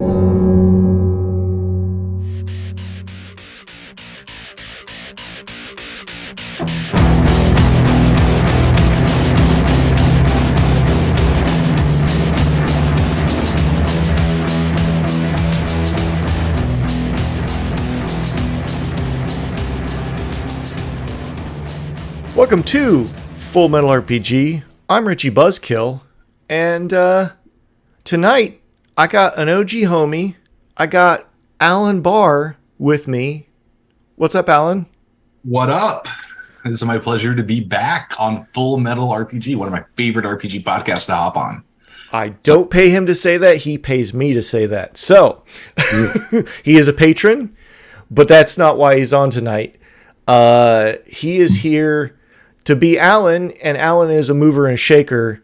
Welcome to Full Metal RPG. I'm Richie Buzzkill, and tonight I got an OG homie. I got Alan Bahr with me. What's up, Alan? What up? It is my pleasure to be back on Full Metal RPG, one of my favorite RPG podcasts to hop on. I don't pay him to say that. He pays me to say that. So, he is a patron, but that's not why he's on tonight. He is here to be Alan, and Alan is a mover and shaker,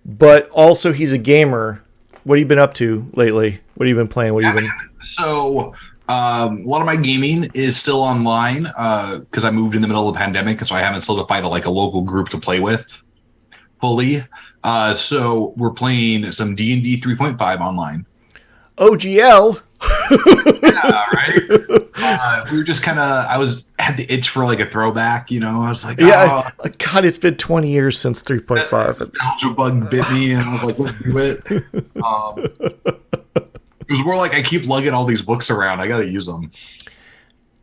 but also he's a gamer. What have you been up to lately? What have you been playing? So, a lot of my gaming is still online because I moved in the middle of the pandemic, so I haven't solidified a local group to play with fully. So we're playing some D&D 3.5 online. OGL. Yeah, right. We were just I had the itch for a throwback, I was like, yeah, God, it's been 20 years since 3.5. Nostalgia bug bit me, and I was like, let's do it. It was more like I keep lugging all these books around. I got to use them.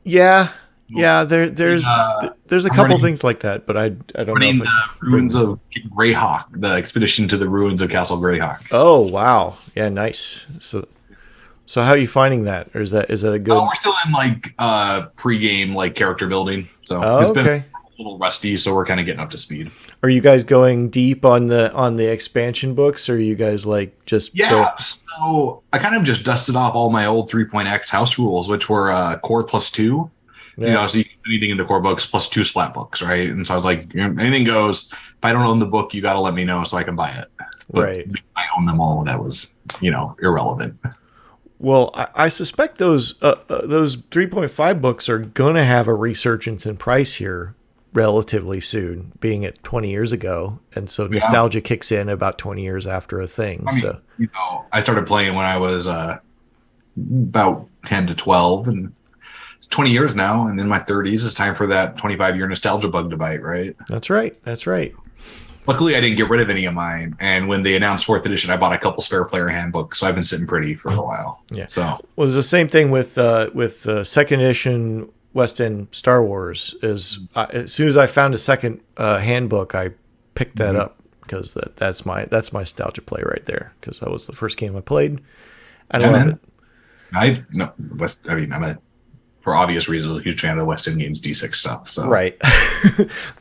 Yeah. There's a couple things like that, but I don't know. The ruins of Greyhawk, the expedition to the ruins of Castle Greyhawk. Oh wow, yeah, nice. So how are you finding that, or is that a good? Oh, we're still in pre-game character building, so it's been a little rusty. So we're kind of getting up to speed. Are you guys going deep on the expansion books, or are you guys just? Yeah, so I kind of just dusted off all my old 3.x house rules, which were core +2. Yeah. So you can do anything in the core books +2 splat books, right? And so I was like, anything goes. If I don't own the book, you got to let me know so I can buy it. But right. I own them all. That was irrelevant. Well, I suspect those 3.5 books are going to have a resurgence in price here relatively soon, being at 20 years ago. And so nostalgia kicks in about 20 years after a thing. I started playing when I was about 10 to 12, and it's 20 years now. And in my 30s, it's time for that 25-year nostalgia bug to bite, right? That's right. Luckily, I didn't get rid of any of mine, and when they announced 4th edition, I bought a couple spare player handbooks, so I've been sitting pretty for a while. Yeah. So well, it was the same thing with 2nd edition West End Star Wars. As soon as I found a second handbook, I picked that up because that's my nostalgia play right there, because that was the first game I played. I love it. I'm a, for obvious reasons, a huge fan of the West End Games D6 stuff. So right.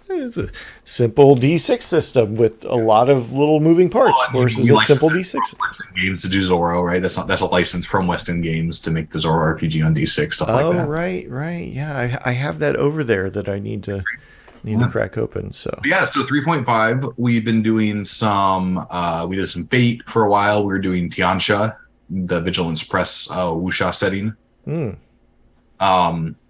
It's a simple D6 system with a lot of little moving parts versus a simple D6. Games to do Zorro, right? That's a license from West End Games to make the Zorro RPG on D6 stuff like that. Oh, right. Yeah, I have that over there that I need to crack open. So 3.5. We've been doing some. We did some Fate for a while. We were doing Tiansha, the Vigilance Press Wuxia setting.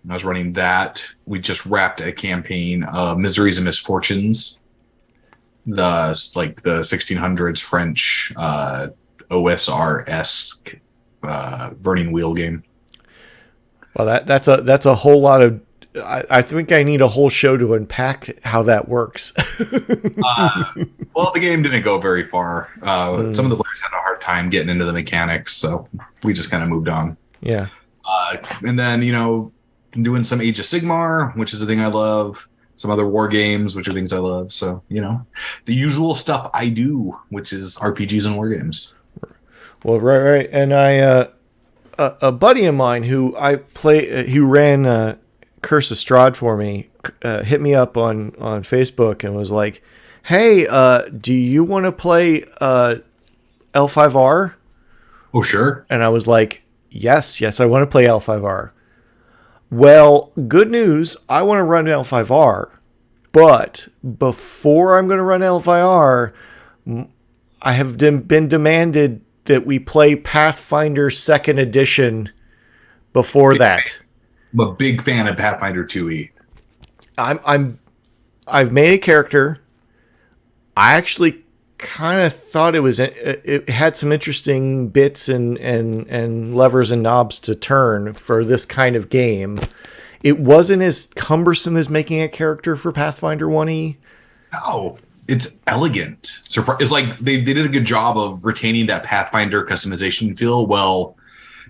I was running that. We just wrapped a campaign of Miseries and Misfortunes, the 1600s French OSR-esque Burning Wheel game. Well, that's a whole lot of. I think I need a whole show to unpack how that works. Well, the game didn't go very far. Some of the players had a hard time getting into the mechanics, so we just kind of moved on. Yeah. And then, been doing some Age of Sigmar, which is a thing I love. Some other war games, which are things I love. So, the usual stuff I do, which is RPGs and war games. Well, right. And a buddy of mine who ran Curse of Strahd for me, hit me up on Facebook and was like, hey, do you want to play L5R? Oh, sure. And I was like, Yes, I want to play L5R. Well, good news, I want to run L5R, but before I'm going to run L5R, I have been demanded that we play Pathfinder 2nd Edition before that. I'm a big fan of Pathfinder 2e. I've made a character. I actually kind of thought it had some interesting bits and levers and knobs to turn for this kind of game. It wasn't as cumbersome as making a character for Pathfinder 1E. No, it's elegant. It's like they did a good job of retaining that Pathfinder customization feel. Well,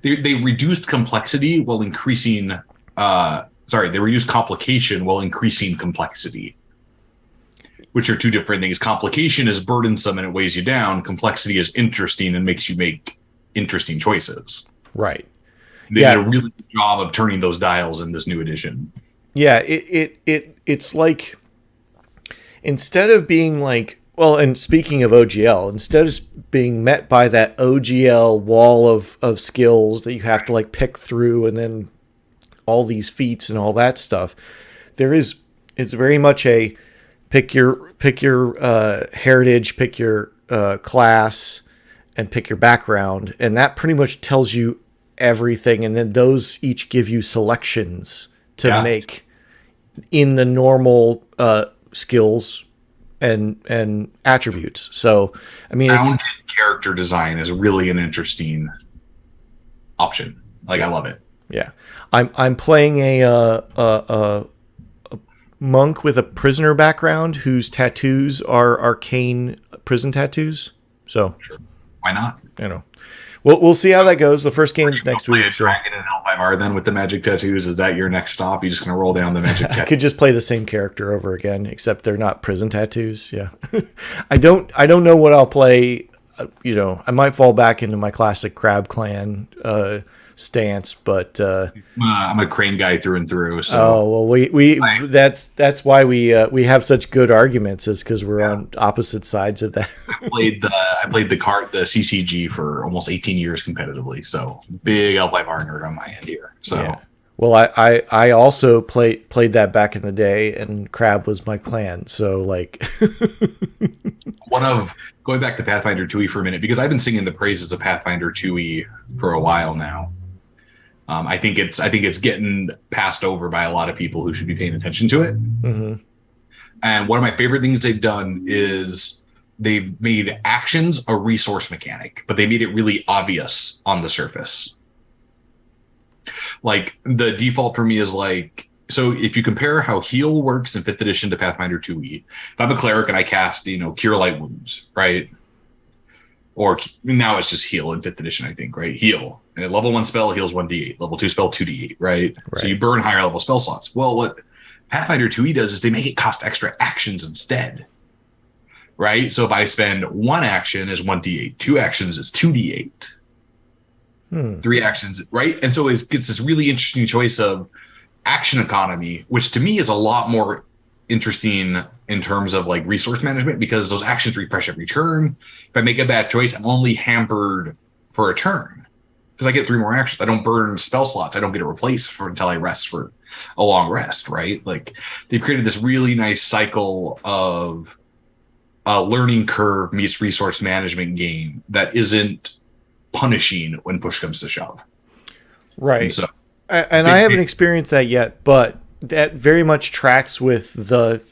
they reduced complexity while increasing. They reduced complication while increasing complexity, which are two different things. Complication is burdensome and it weighs you down. Complexity is interesting and makes you make interesting choices. Right. They did a really good job of turning those dials in this new edition. Yeah, it's like, instead of being like, well, and speaking of OGL, instead of being met by that OGL wall of skills that you have to like pick through and then all these feats and all that stuff, it's very much a pick your heritage, pick your class, and pick your background, and that pretty much tells you everything, and then those each give you selections to make in the normal skills and attributes. So I mean, Founded character design is really an interesting option. Like, I love it. Yeah, I'm playing a monk with a prisoner background whose tattoos are arcane prison tattoos. So sure. Why not? You know, we'll see how that goes. The first game's next week. So Dragon and L5R then with the magic tattoos. Is that your next stop? You're just gonna roll down the magic tattoos? I could just play the same character over again, except they're not prison tattoos. Yeah, I don't know what I'll play. I might fall back into my classic Crab Clan stance, but I'm a Crane guy through and through. So we that's why we have such good arguments, is because we're on opposite sides of that. I played the CCG for almost 18 years competitively, so big L5R nerd on my end here. So yeah. Well, I also played that back in the day, and Crab was my clan. So like, going back to Pathfinder 2e for a minute, because I've been singing the praises of Pathfinder 2e for a while now. I think it's getting passed over by a lot of people who should be paying attention to it. Mm-hmm. And one of my favorite things they've done is they've made actions a resource mechanic, but they made it really obvious on the surface. Like, the default for me is like, so if you compare how heal works in 5th edition to Pathfinder 2e, if I'm a cleric and I cast, Cure Light Wounds, right? Or now it's just heal in 5th edition, I think, right? Heal. And a level 1 spell heals 1d8. Level 2 spell 2d8, right? So you burn higher level spell slots. Well, what Pathfinder 2e does is they make it cost extra actions instead, right? So if I spend 1 action is 1d8, 2 actions is 2d8. 3 actions, right? And so it gets this really interesting choice of action economy, which to me is a lot more interesting in terms of like resource management, because those actions refresh every turn. If I make a bad choice, I'm only hampered for a turn because I get 3 more actions. I don't burn spell slots. I don't get a replace until I rest for a long rest, right? Like, they've created this really nice cycle of learning curve meets resource management game that isn't punishing when push comes to shove. Right. And I haven't experienced that yet, but that very much tracks with the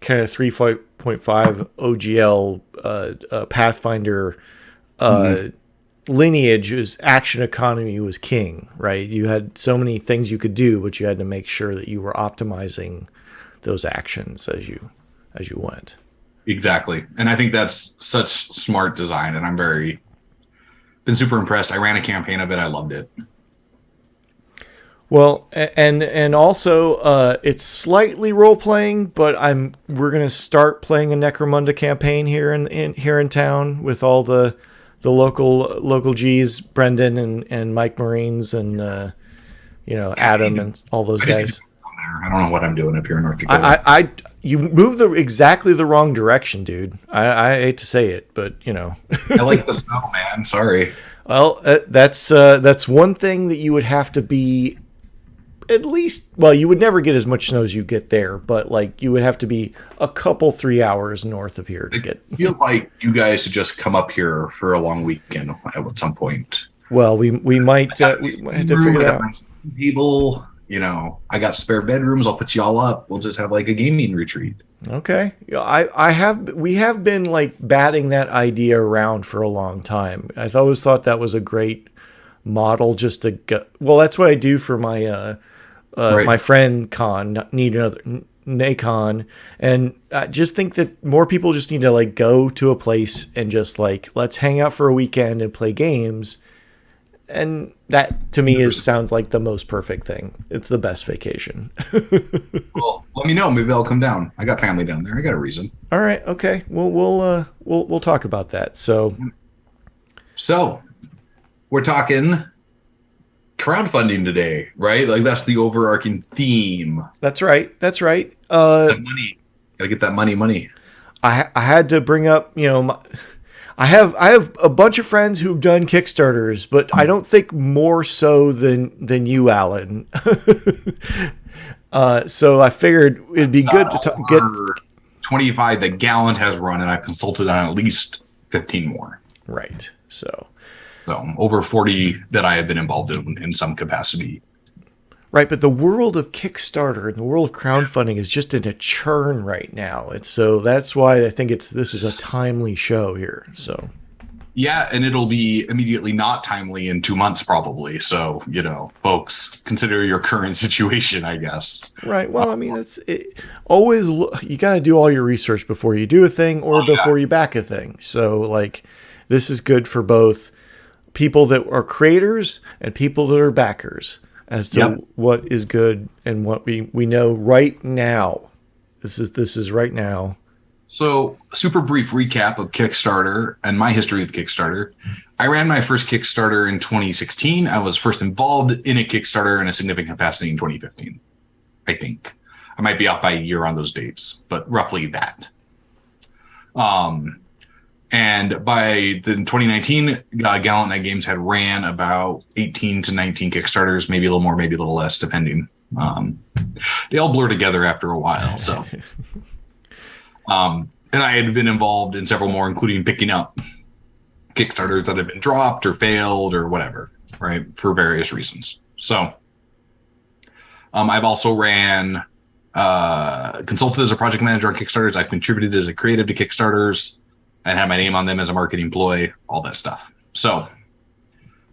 kind of 3.5 OGL Pathfinder lineage. Is action economy was king, right? You had so many things you could do, but you had to make sure that you were optimizing those actions as you went. Exactly. And I think that's such smart design, and I'm been super impressed. I ran a campaign of it. I loved it. Well, and also it's slightly role playing, but we're gonna start playing a Necromunda campaign here in town with all the local G's, Brendan and Mike Marines and Adam and all those guys. I don't know what I'm doing up here in North Dakota. You moved exactly the wrong direction, dude. I hate to say it, but I like the snow, man. Sorry. Well, that's one thing that you would have to be at least. Well, you would never get as much snow as you get there, but like you would have to be a couple 3 hours north of here to get. I feel like you guys should just come up here for a long weekend at some point. Well, we might have to figure that out. People I got spare bedrooms. I'll put you all up. We'll just have like a gaming retreat. Okay. We have been like batting that idea around for a long time. I've always thought that was a great model just to go. Well, that's what I do for my Right. my friend Con, need another Nacon, and I just think that more people just need to like go to a place and just like let's hang out for a weekend and play games. And that to me sounds like the most perfect thing. It's the best vacation. Well, let me know. Maybe I'll come down. I got family down there. I got a reason. All right, okay. We'll talk about that. So we're talking crowdfunding today, right? Like that's the overarching theme. That's right. That money. Gotta get that money. I had to bring up, I have a bunch of friends who've done Kickstarters, but I don't think more so than you, Alan. So I figured it'd be good to get 25 that Gallant has run, and I've consulted on at least 15 more. Right. So over 40 that I have been involved in some capacity. Right, but the world of Kickstarter and the world of crowdfunding is just in a churn right now. And so that's why I think this is a timely show here. So yeah, and it'll be immediately not timely in 2 months probably. So, folks, consider your current situation, I guess. Right. Well, I mean, always you got to do all your research before you do a thing or before you back a thing. So like this is good for both people that are creators and people that are backers as to what is good and what we know right now. This is right now. So, super brief recap of Kickstarter and my history with Kickstarter. I ran my first Kickstarter in 2016. I was first involved in a Kickstarter in a significant capacity in 2015, I think. I might be off by a year on those dates, but roughly that. And by 2019, Gallant Night Games had ran about 18 to 19 Kickstarters, maybe a little more, maybe a little less, depending. They all blur together after a while. So, and I had been involved in several more, including picking up Kickstarters that have been dropped or failed or whatever, right, for various reasons. So, I've also ran, consulted as a project manager on Kickstarters. I've contributed as a creative to Kickstarters and had my name on them as a marketing ploy, all that stuff. So,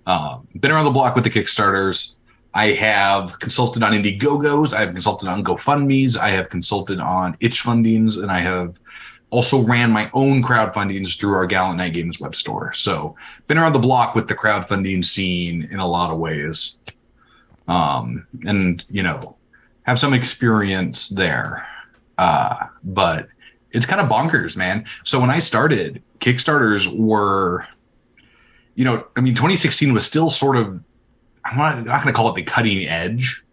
been around the block with the Kickstarters. I have consulted on Indiegogos. I have consulted on GoFundMes. I have consulted on itch fundings, and I have also ran my own crowdfundings through our Gallant Night Games web store. So, been around the block with the crowdfunding scene in a lot of ways, and have some experience there. But it's kind of bonkers, man. So when I started, Kickstarters were, 2016 was still sort of, I'm not going to call it the cutting edge,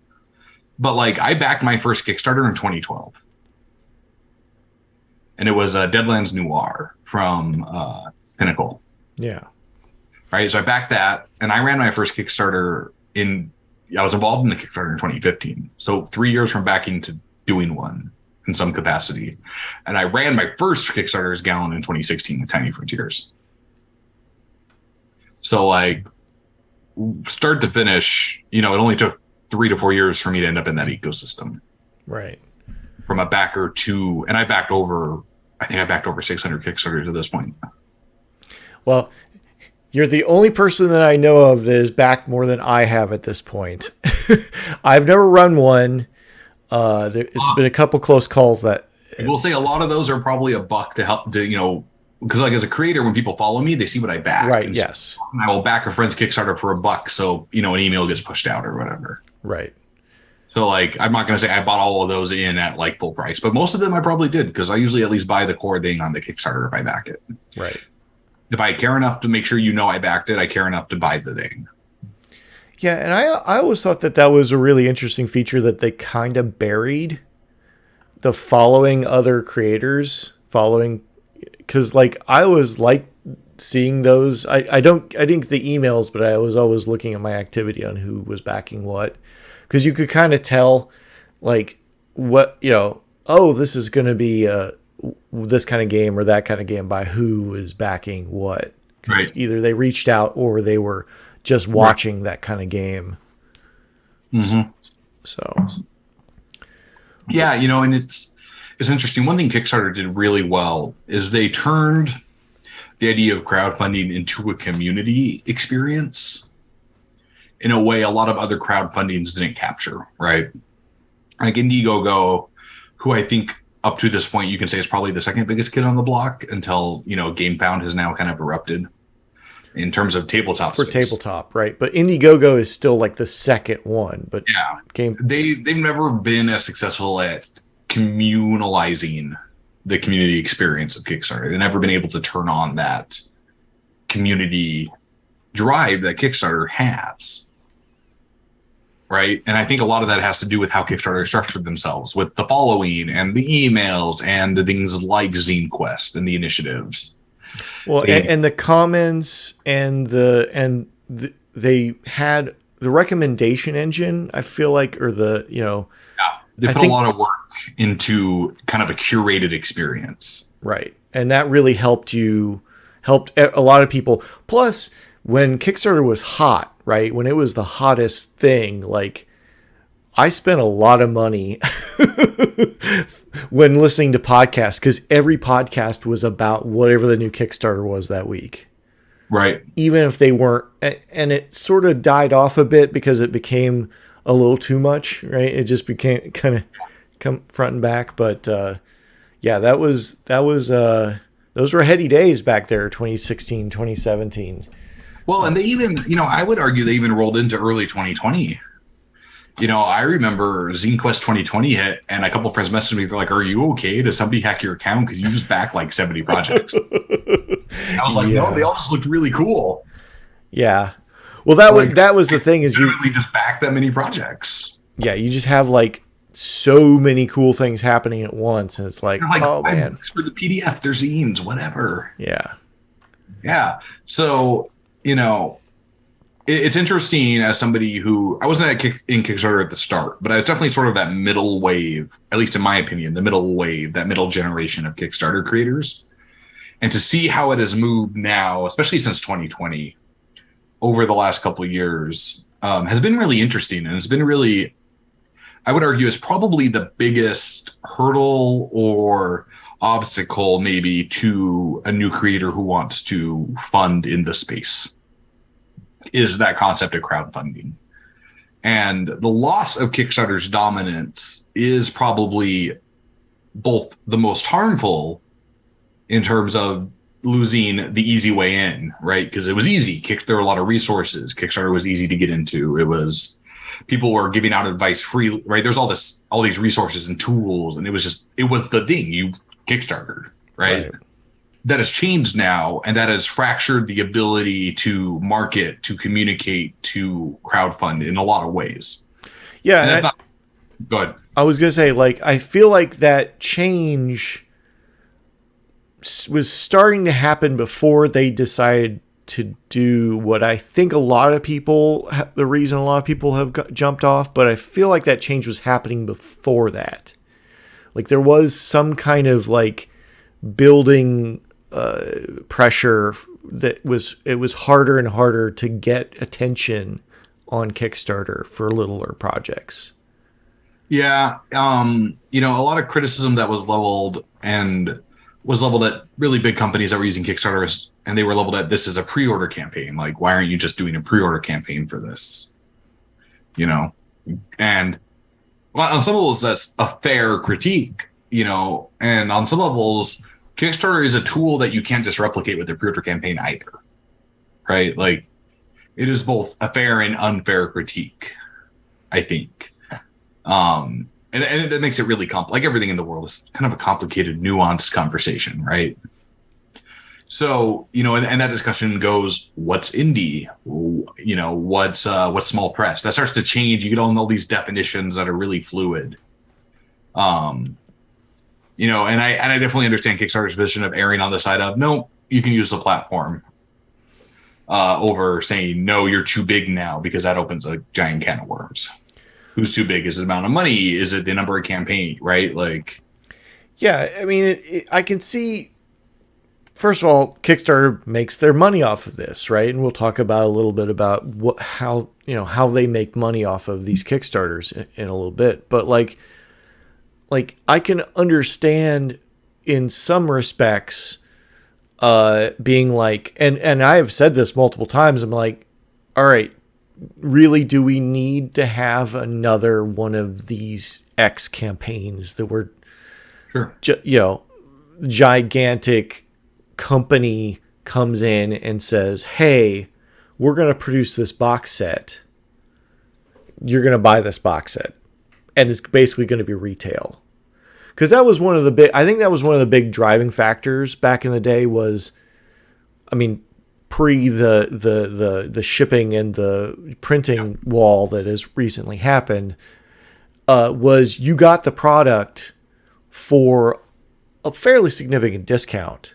but like I backed my first Kickstarter in 2012. And it was Deadlands Noir from Pinnacle. Yeah. Right. So I backed that and I ran my first Kickstarter I was involved in the Kickstarter in 2015. So 3 years from backing to doing one in some capacity. And I ran my first Kickstarter as Gallant in 2016 with Tiny Frontiers. So like start to finish, it only took 3 to 4 years for me to end up in that ecosystem. Right. From a backer to, and I backed over 600 Kickstarters at this point. Well, you're the only person that I know of that has backed more than I have at this point. I've never run one. It's been a couple close calls that we'll say a lot of those are probably $1 to help because like as a creator, when people follow me, they see what I back. Right. And yes. So I will back a friend's Kickstarter for $1. So, an email gets pushed out or whatever. Right. So like, I'm not going to say I bought all of those in at like full price, but most of them I probably did because I usually at least buy the core thing on the Kickstarter if I back it. Right. If I care enough to make sure I backed it, I care enough to buy the thing. Yeah, and I always thought that was a really interesting feature that they kind of buried the following other creators, because like I was like seeing those. I didn't get the emails, but I was always looking at my activity on who was backing what, because you could kind of tell like what this is going to be this kind of game or that kind of game by who is backing what. Right. Either they reached out or they were just watching that kind of game. Mm-hmm. So yeah, and it's interesting. One thing Kickstarter did really well is they turned the idea of crowdfunding into a community experience in a way a lot of other crowdfundings didn't capture, right? Like Indiegogo, who I think up to this point you can say is probably the second biggest kid on the block until, GameFound has now kind of erupted in terms of tabletop for space. tabletop, right? But Indiegogo is still like the second one. But yeah, they've never been as successful at communalizing the community experience of Kickstarter. They've never been able to turn on that community drive that Kickstarter has, right? And I think a lot of that has to do with how Kickstarter structured themselves, with the following and the emails and the things like Zine Quest and the initiatives. Well, and the comments and they had the recommendation engine, I feel like, or they put a lot of work into kind of a curated experience. Right. And that really helped a lot of people. Plus, when Kickstarter was hot, right, when it was the hottest thing, like, I spent a lot of money when listening to podcasts, because every podcast was about whatever the new Kickstarter was that week. Right. Even if they weren't, and it sort of died off a bit because it became a little too much, right? It just became kind of come front and back. But yeah, those were heady days back there, 2016, 2017. Well, and they even, I would argue they even rolled into early 2020. I remember Zine Quest 2020 hit, and a couple of friends messaged me. They're like, "Are you okay? Does somebody hack your account? Because you just backed like 70 projects." I was like, "No, they all just looked really cool." Yeah. Well, that was the thing, is you really just back that many projects. Yeah, you just have like so many cool things happening at once, and it's like oh man, for the PDF, there's zines, whatever. Yeah. So it's interesting as somebody who I wasn't in Kickstarter at the start, but I was definitely sort of that middle wave, at least in my opinion, the middle wave, that middle generation of Kickstarter creators, and to see how it has moved now, especially since 2020. Over the last couple of years, has been really interesting, and it's been really, I would argue, is probably the biggest hurdle or obstacle maybe to a new creator who wants to fund in the space, is that concept of crowdfunding. And the loss of Kickstarter's dominance is probably both the most harmful in terms of losing the easy way in, right? Because it was easy. There were a lot of resources. Kickstarter was easy to get into. It was, people were giving out advice free, right? There's all these resources and tools, and it was the thing, you Kickstarter, right? That has changed now, and that has fractured the ability to market, to communicate, to crowdfund in a lot of ways. Yeah. Go ahead. I was going to say, like, I feel like that change was starting to happen before they decided to do what I think the reason a lot of people have jumped off, but I feel like that change was happening before that. Like, there was some kind of like building pressure that it was harder and harder to get attention on Kickstarter for littler projects. Yeah. A lot of criticism that was leveled at really big companies that were using Kickstarter, and they were leveled at, this is a pre-order campaign. Like, why aren't you just doing a pre-order campaign for this? And on some levels, that's a fair critique, and on some levels, Kickstarter is a tool that you can't just replicate with a pre-order campaign either, right? Like, it is both a fair and unfair critique, I think. And that makes it really like everything in the world is kind of a complicated, nuanced conversation, right? So, and that discussion goes, what's indie? What's small press? That starts to change. You get all these definitions that are really fluid. And I definitely understand Kickstarter's position of erring on the side of, no, you can use the platform, over saying, no, you're too big now, because that opens a giant can of worms. Who's too big? Is it the amount of money? Is it the number of campaign, right? Like, yeah, I mean, I can see first of all, Kickstarter makes their money off of this, right? And we'll talk about a little bit about how they make money off of these Kickstarters in a little bit. But like I can understand in some respects, being like, and I have said this multiple times. I'm like, all right, really, do we need to have another one of these X campaigns that were, sure, gigantic company comes in and says, hey, we're going to produce this box set. You're going to buy this box set. And it's basically going to be retail. Because that was one of the big driving factors back in the day was, I mean, pre the shipping and the printing wall that has recently happened, was you got the product for a fairly significant discount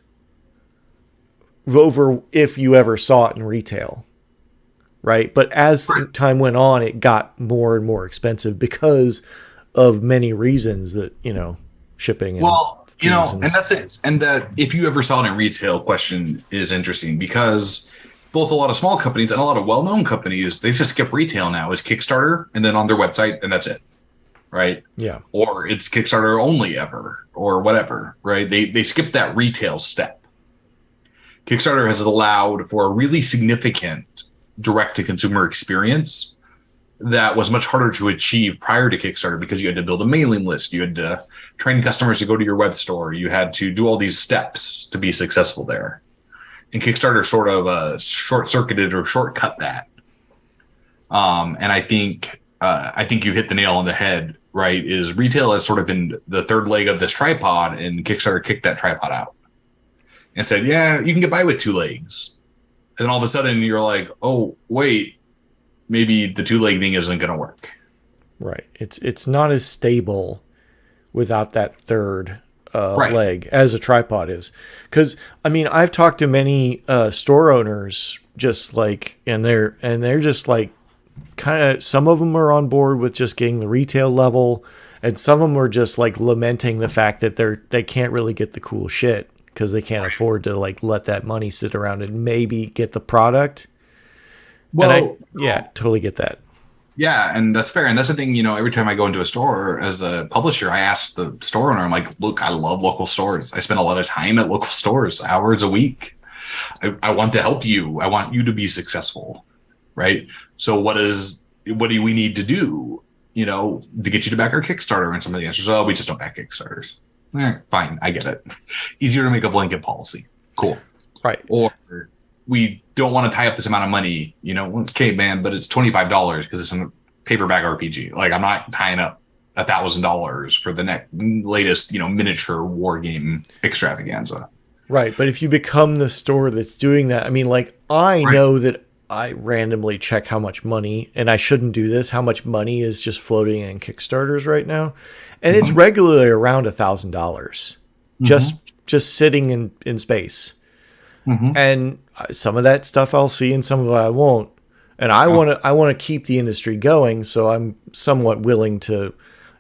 over if you ever saw it in retail, right? But as time went on, it got more and more expensive because of many reasons that, shipping and and that's it. And that if you ever saw it in retail question is interesting because both a lot of small companies and a lot of well-known companies, they just skip retail now as Kickstarter and then on their website, and that's it. Right. Yeah. Or it's Kickstarter only ever or whatever. Right. They skip that retail step. Kickstarter has allowed for a really significant direct to consumer experience that was much harder to achieve prior to Kickstarter because you had to build a mailing list. You had to train customers to go to your web store. You had to do all these steps to be successful there. And Kickstarter sort of short-circuited or shortcut that. And I think you hit the nail on the head. Right, is retail has sort of been the third leg of this tripod, and Kickstarter kicked that tripod out and said, yeah, you can get by with two legs. And then all of a sudden you're like, oh, wait, maybe the two-leg thing isn't going to work. Right. It's not as stable without that third leg as a tripod is. Because, I mean, I've talked to many store owners just like, and they're just like, kind of, some of them are on board with just getting the retail level, and some of them are just like lamenting the fact that they can't really get the cool shit because they can't afford to like let that money sit around and maybe get the product. Well, totally get that. Yeah, and that's fair. And that's the thing, every time I go into a store as a publisher, I ask the store owner, I'm like, look, I love local stores. I spend a lot of time at local stores, hours a week. I want to help you. I want you to be successful. Right. So what do we need to do, to get you to back our Kickstarter? And some of the answers, we just don't back Kickstarters. Fine. I get it. Easier to make a blanket policy. Cool. Right. Or we don't want to tie up this amount of money, okay, man, but it's $25 because it's a paperback RPG. Like I'm not tying up $1,000 for the latest, miniature war game extravaganza. Right. But if you become the store that's doing that, I mean, like I know that I randomly check how much money, and I shouldn't do this, how much money is just floating in Kickstarters right now. And it's regularly around $1,000 just sitting in space. And some of that stuff I'll see and some of it I won't. And I want to keep the industry going. So I'm somewhat willing to,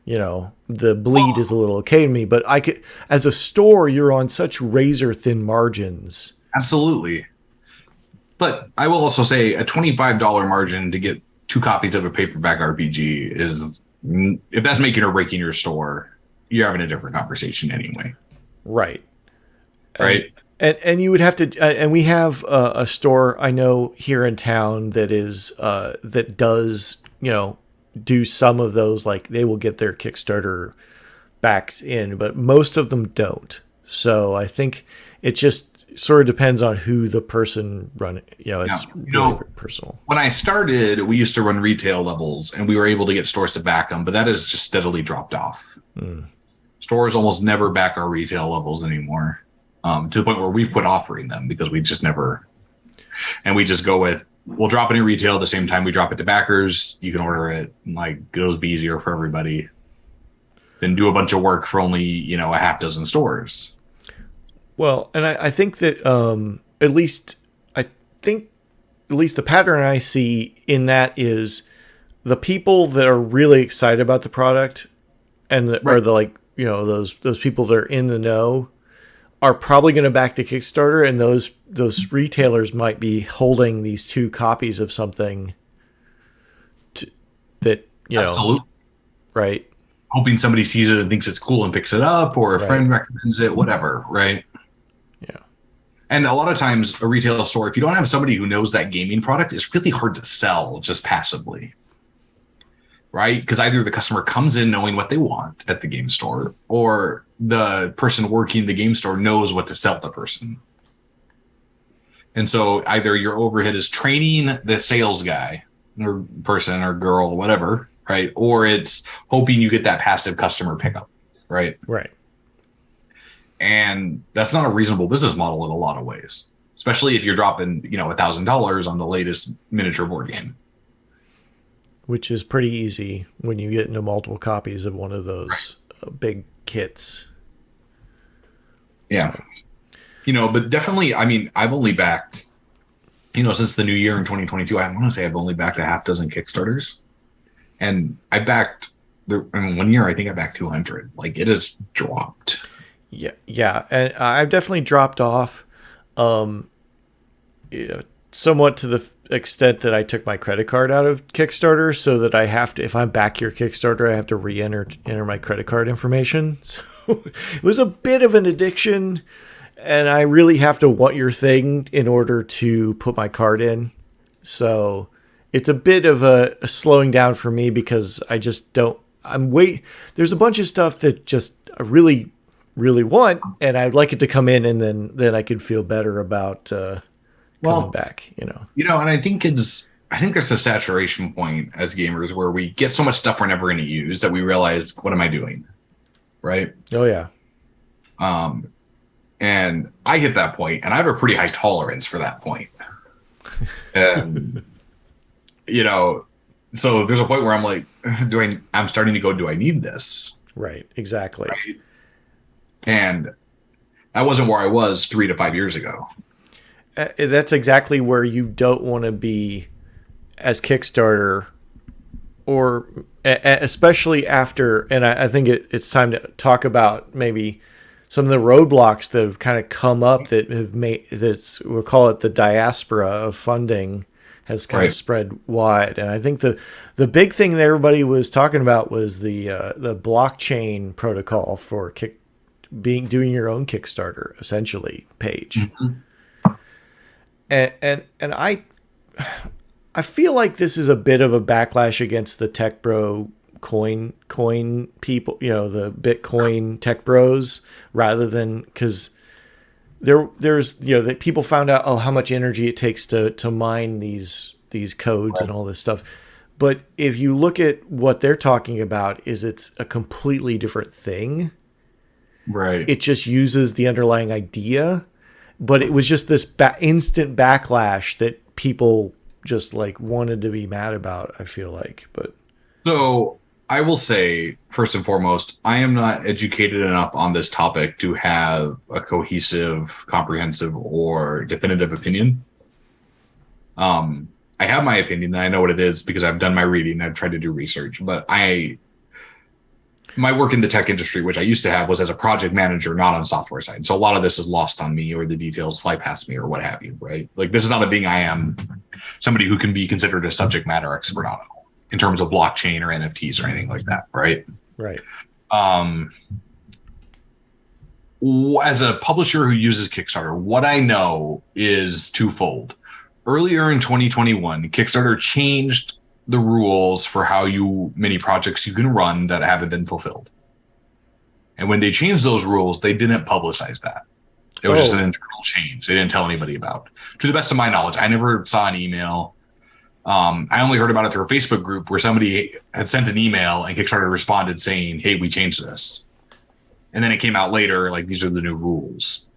the bleed is a little okay to me, but I could, as a store, you're on such razor thin margins. Absolutely. But I will also say a $25 margin to get 2 copies of a paperback RPG is, if that's making or breaking your store, you're having a different conversation anyway. Right. Right. And you would have to, and we have a store I know here in town that is, that does, do some of those, like they will get their Kickstarter backed in, but most of them don't. So I think it just sort of depends on who the person run. It's really personal. When I started, we used to run retail levels, and we were able to get stores to back them, but that has just steadily dropped off. Stores almost never back our retail levels anymore, to the point where we've quit offering them because we just never. And we just go with, we'll drop it in retail at the same time we drop it to backers. You can order it, and like it'll be easier for everybody than do a bunch of work for only a half dozen stores. Well, and I think that at least the pattern I see in that is the people that are really excited about the product and are the like those people that are in the know are probably going to back the Kickstarter, and those retailers might be holding these 2 copies of something that, Absolutely. Right. Hoping somebody sees it and thinks it's cool and picks it up, or a Right. friend recommends it, whatever, right? Yeah. And a lot of times a retail store, if you don't have somebody who knows that gaming product, it's really hard to sell just passively, right? Because either the customer comes in knowing what they want at the game store, or the person working the game store knows what to sell the person. And so either your overhead is training the sales guy or person or girl, whatever, right? Or it's hoping you get that passive customer pickup, right? Right. And that's not a reasonable business model in a lot of ways, especially if you're dropping, $1,000 on the latest miniature board game. Which is pretty easy when you get into multiple copies of one of those big kits. Yeah. But definitely, I mean, I've only backed, since the new year in 2022, I want to say I've only backed a half dozen Kickstarters. And I backed, 1 year, I think I backed 200. Like, it has dropped. Yeah. And I've definitely dropped off somewhat to the extent that I took my credit card out of Kickstarter, so that I have to, if I'm back your Kickstarter, I have to enter my credit card information. So it was a bit of an addiction, and I really have to want your thing in order to put my card in. So it's a bit of a slowing down for me, because I just don't, there's a bunch of stuff that just I really, really want, and I'd like it to come in, and then I could feel better about coming back, And I think there's a saturation point as gamers where we get so much stuff we're never going to use that we realize, what am I doing? Right. Oh yeah. And I hit that point, and I have a pretty high tolerance for that point. And, so there's a point where I'm like, I'm starting to go, do I need this? Right. Exactly. Right? And that wasn't where I was 3 to 5 years ago. That's exactly where you don't want to be as Kickstarter, or especially after. And I think it's time to talk about maybe some of the roadblocks that have kind of come up that have made we'll call it the diaspora of funding has kind of spread wide. And I think the big thing that everybody was talking about was the blockchain protocol for doing your own Kickstarter essentially page. Mm-hmm. And I feel like this is a bit of a backlash against the tech bro coin people, the Bitcoin tech bros, rather than, because there's that people found out how much energy it takes to mine these codes and all this stuff. But if you look at what they're talking about, it's a completely different thing. Right. It just uses the underlying idea. But it was just this instant backlash that people just wanted to be mad about, I feel like. But so I will say, first and foremost, I am not educated enough on this topic to have a cohesive, comprehensive, or definitive opinion. I have my opinion, and I know what it is because I've done my reading. I've tried to do research, but my work in the tech industry, which I used to have, was as a project manager, not on software side. So a lot of this is lost on me, or the details fly past me, or what have you, right? Like, this is not a thing I am somebody who can be considered a subject matter expert on in terms of blockchain or NFTs or anything like that, right? Right. As a publisher who uses Kickstarter, what I know is twofold. Earlier in 2021, Kickstarter changed the rules for how many projects you can run that haven't been fulfilled. And when they changed those rules, they didn't publicize that. It was just an internal change. They didn't tell anybody about. To the best of my knowledge, I never saw an email. I only heard about it through a Facebook group where somebody had sent an email and Kickstarter responded saying, hey, we changed this. And then it came out later, like, these are the new rules.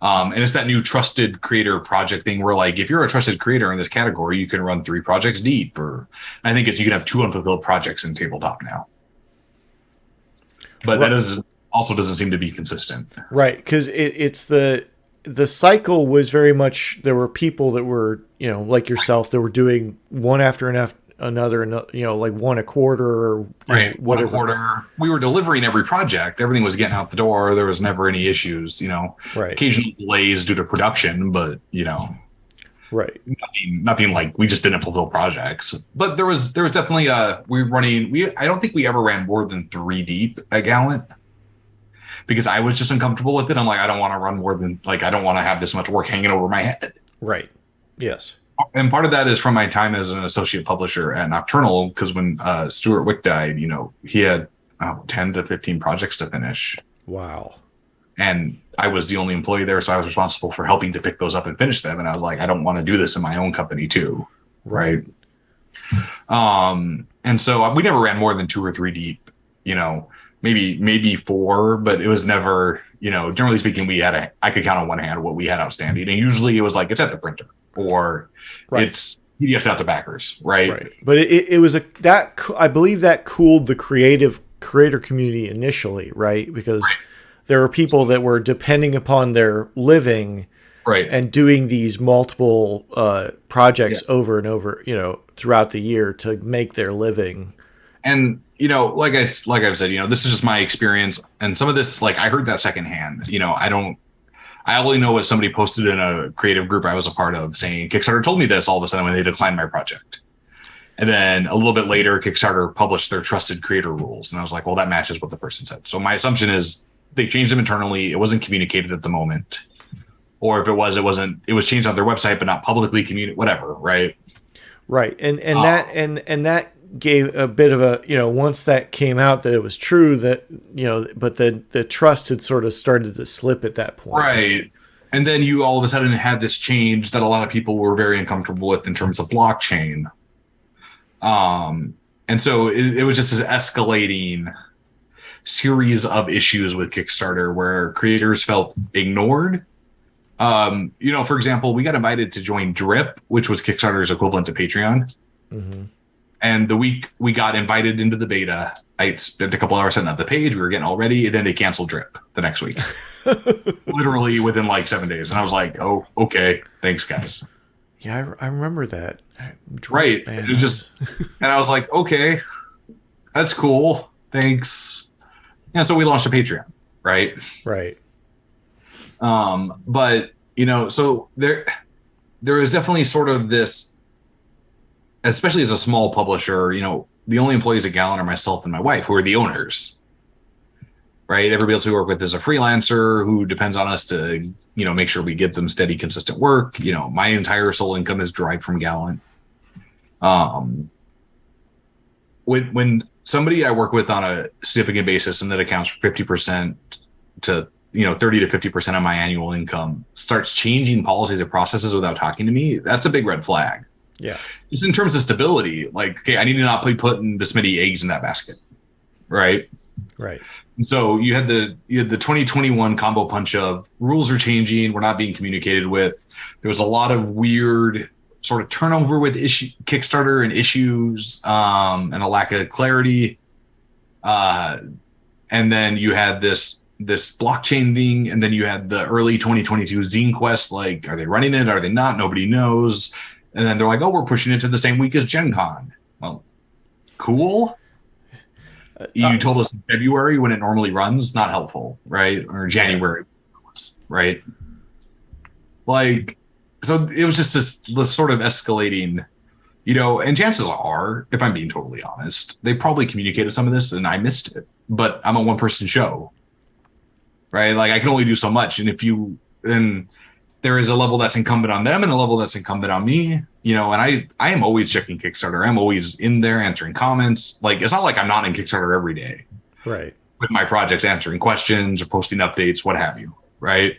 And it's that new trusted creator project thing where, like, if you're a trusted creator in this category, you can run 3 projects deep. Or I think you can have 2 unfulfilled projects in tabletop now. But that also doesn't seem to be consistent. Right, because it's the cycle was very much, there were people that were, like yourself, that were doing one after another, like one a quarter or right, whatever. 1 quarter. We were delivering every project. Everything was getting out the door. There was never any issues. Right. Occasional delays due to production, but Right. nothing like we just didn't fulfill projects. But there was definitely I don't think we ever ran more than 3 deep at Gallant, because I was just uncomfortable with it. I'm like, I don't want to run more than, like, I don't want to have this much work hanging over my head. Right. Yes. And part of that is from my time as an associate publisher at Nocturnal, because when Stuart Wick died, he had 10 to 15 projects to finish. Wow. And I was the only employee there, so I was responsible for helping to pick those up and finish them. And I was like, I don't want to do this in my own company too. Right. And so we never ran more than 2 or 3 deep, maybe 4, but it was never, generally speaking, I could count on one hand what we had outstanding. And usually it was like, it's at the printer or it's PDFs out to backers. Right. But it was I believe that cooled the creator community initially, right? Because there were people that were depending upon their living and doing these multiple projects over and over, throughout the year to make their living. And, like I've said, this is just my experience. And some of this, like, I heard that secondhand. I only know what somebody posted in a creative group I was a part of saying Kickstarter told me this all of a sudden when they declined my project. And then a little bit later, Kickstarter published their trusted creator rules. And I was like, well, that matches what the person said. So my assumption is they changed them internally. It wasn't communicated at the moment. Or if it was, it was changed on their website, but not publicly communicated, whatever. Right. Right. And that gave a bit of a, once that came out that it was true that, but the trust had sort of started to slip at that point. Right. And then you all of a sudden had this change that a lot of people were very uncomfortable with in terms of blockchain. And so it was just this escalating series of issues with Kickstarter where creators felt ignored. For example, we got invited to join Drip, which was Kickstarter's equivalent to Patreon. Mm-hmm. And the week we got invited into the beta, I spent a couple hours setting up the page. We were getting all ready, and then they canceled Drip the next week. Literally within like 7 days. And I was like, oh, okay. Thanks, guys. Yeah, I remember that. Right. Man, it just, and I was like, okay, that's cool. Thanks. Yeah, so we launched a Patreon, right? Right. But, so there is definitely sort of this, especially as a small publisher, the only employees at Gallant are myself and my wife, who are the owners, right? Everybody else we work with is a freelancer who depends on us to, make sure we give them steady, consistent work. My entire sole income is derived from Gallant. When somebody I work with on a significant basis and that accounts for 50% to 30 to 50% of my annual income starts changing policies or processes without talking to me, that's a big red flag. Yeah. Just in terms of stability, like, okay, I need to not be putting this many eggs in that basket. Right. Right. And so you had the 2021 combo punch of rules are changing. We're not being communicated with. There was a lot of weird sort of turnover with Kickstarter and issues, and a lack of clarity. And then you had this blockchain thing, and then you had the early 2022 Zine Quest. Like, are they running it? Are they not? Nobody knows. And then they're like, oh, we're pushing it to the same week as Gen Con. Well, cool. You told us in February when it normally runs, not helpful, right? Or January, right? Like, so it was just this sort of escalating, and chances are, if I'm being totally honest, they probably communicated some of this and I missed it, but I'm a one-person show, right? Like, I can only do so much. And then there is a level that's incumbent on them and a level that's incumbent on me, and I am always checking Kickstarter. I'm always in there answering comments. Like, it's not like I'm not in Kickstarter every day. Right. With my projects, answering questions or posting updates, what have you. Right.